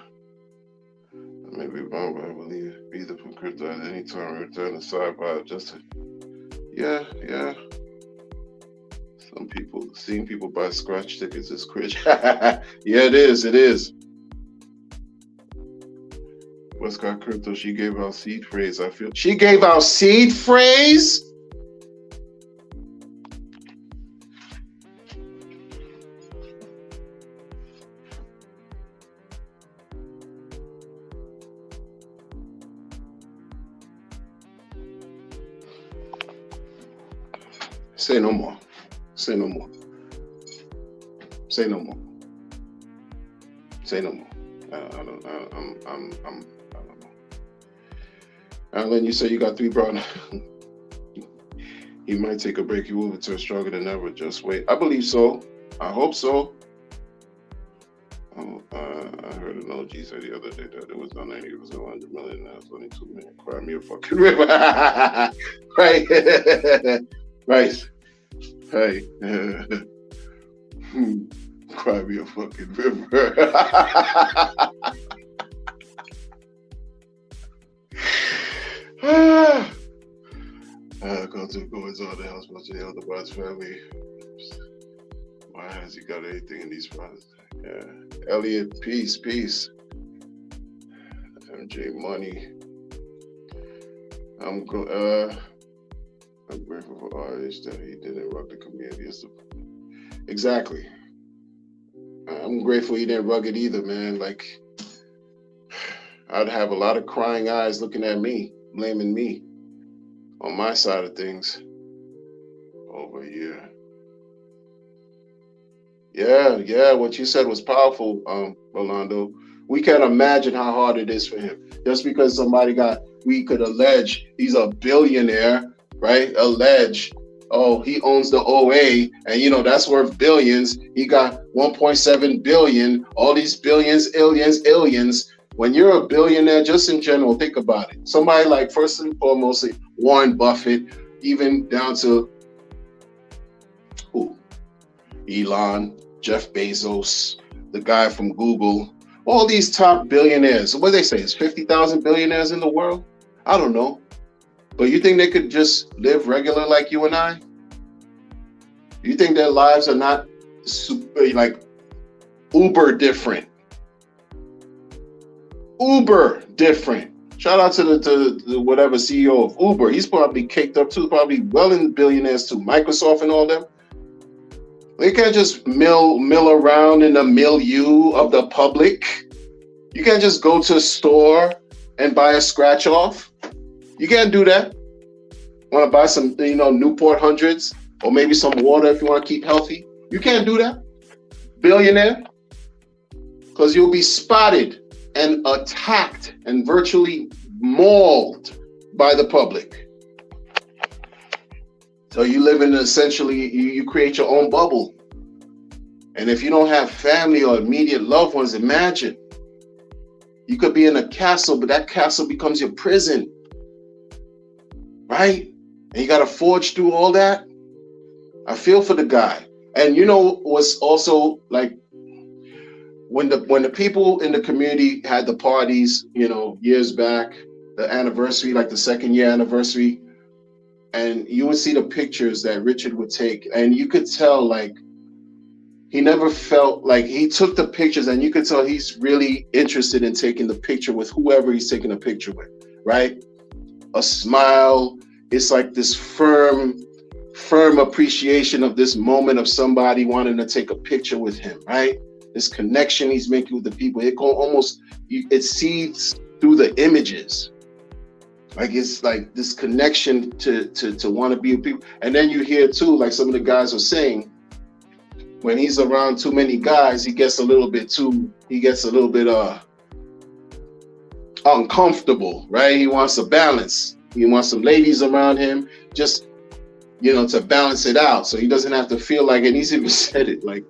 Maybe I believe either from crypto at any time return to sidebar just yeah. Some people seeing people buy scratch tickets is cringe. Yeah, it is. Westcott Crypto, she gave out seed phrase. I feel she gave out seed phrase. Say no more. I don't know. Alan, you said you got 3 brothers. He might take a break. He will return stronger than ever. Just wait. I believe so. I hope so. I heard an OG say the other day that it was done 90, it was 100 million, now it's only 2 million. Cry me a fucking river. Right. Hey. Cry me a fucking river. Go to goings on the house, bunch of the other boss family. Why has he got anything in these files? Yeah. Elliot, peace. MJ Money. I'm grateful for RH that he didn't rug the community. Exactly. I'm grateful he didn't rug it either, man. Like, I'd have a lot of crying eyes looking at me, blaming me on my side of things over here. Yeah, what you said was powerful, Rolando. We can't imagine how hard it is for him. Just because we could allege he's a billionaire, right? Allege, oh, he owns the OA, and that's worth billions. He got 1.7 billion, all these billions, illions. When you're a billionaire, just in general, think about it. Somebody like, first and foremost, Warren Buffett, even down to Elon, Jeff Bezos, the guy from Google, all these top billionaires. What do they say? It's 50,000 billionaires in the world? I don't know. But you think they could just live regular like you and I? You think their lives are not like uber different. Uber different. Shout out to the whatever CEO of Uber. He's probably caked up too, probably well in the billionaires too. Microsoft and all them. They can't just mill around in the milieu of the public. You can't just go to a store and buy a scratch off. You can't do that. Want to buy some, Newport hundreds or maybe some water if you want to keep healthy. You can't do that, billionaire, because you'll be spotted and attacked and virtually mauled by the public. So you live in essentially, you create your own bubble. And if you don't have family or immediate loved ones, imagine. You could be in a castle, but that castle becomes your prison. Right? And you got to forge through all that. I feel for the guy. And what's also like, when the people in the community had the parties, years back, the anniversary, like the 2nd year anniversary, and you would see the pictures that Richard would take, and you could tell, like, he never felt like he took the pictures, and you could tell he's really interested in taking the picture with whoever he's taking a picture with, right? A smile. It's like this firm appreciation of this moment of somebody wanting to take a picture with him, right? This connection he's making with the people. It seeds through the images. Like, it's like this connection to want to be with people. And then you hear too, like some of the guys are saying, when he's around too many guys, he gets a little bit uncomfortable, right? He wants a balance. He wants some ladies around him, just, to balance it out. So he doesn't have to feel like, and he's even said it, like,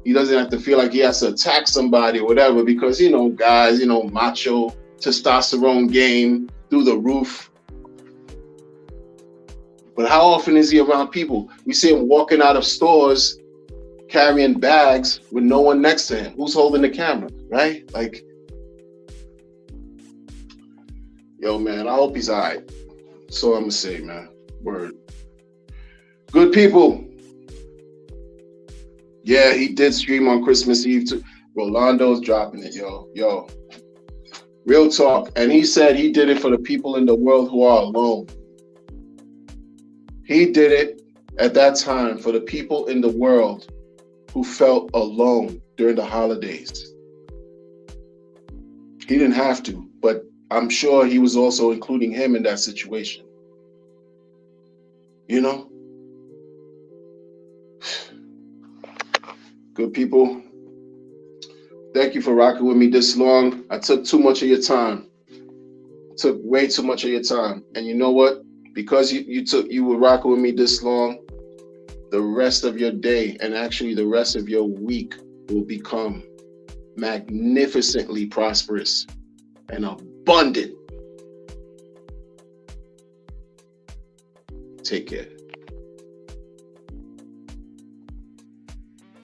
he doesn't have to feel like he has to attack somebody or whatever, because, guys, macho, testosterone game through the roof. But how often is he around people? We see him walking out of stores carrying bags with no one next to him. Who's holding the camera, right? Like, yo, man, I hope he's all right. That's all I'm going to say, man. Word. Good people. Yeah, he did stream on Christmas Eve too. Rolando's dropping it, yo. Real talk. And he said he did it for the people in the world who are alone. He did it at that time for the people in the world who felt alone during the holidays. He didn't have to, but I'm sure he was also including him in that situation. Good people. Thank you for rocking with me this long. I took too much of your time. Took way too much of your time. And you know what? Because you were rocking with me this long, the rest of your day and actually the rest of your week will become magnificently prosperous and abundant. Take care.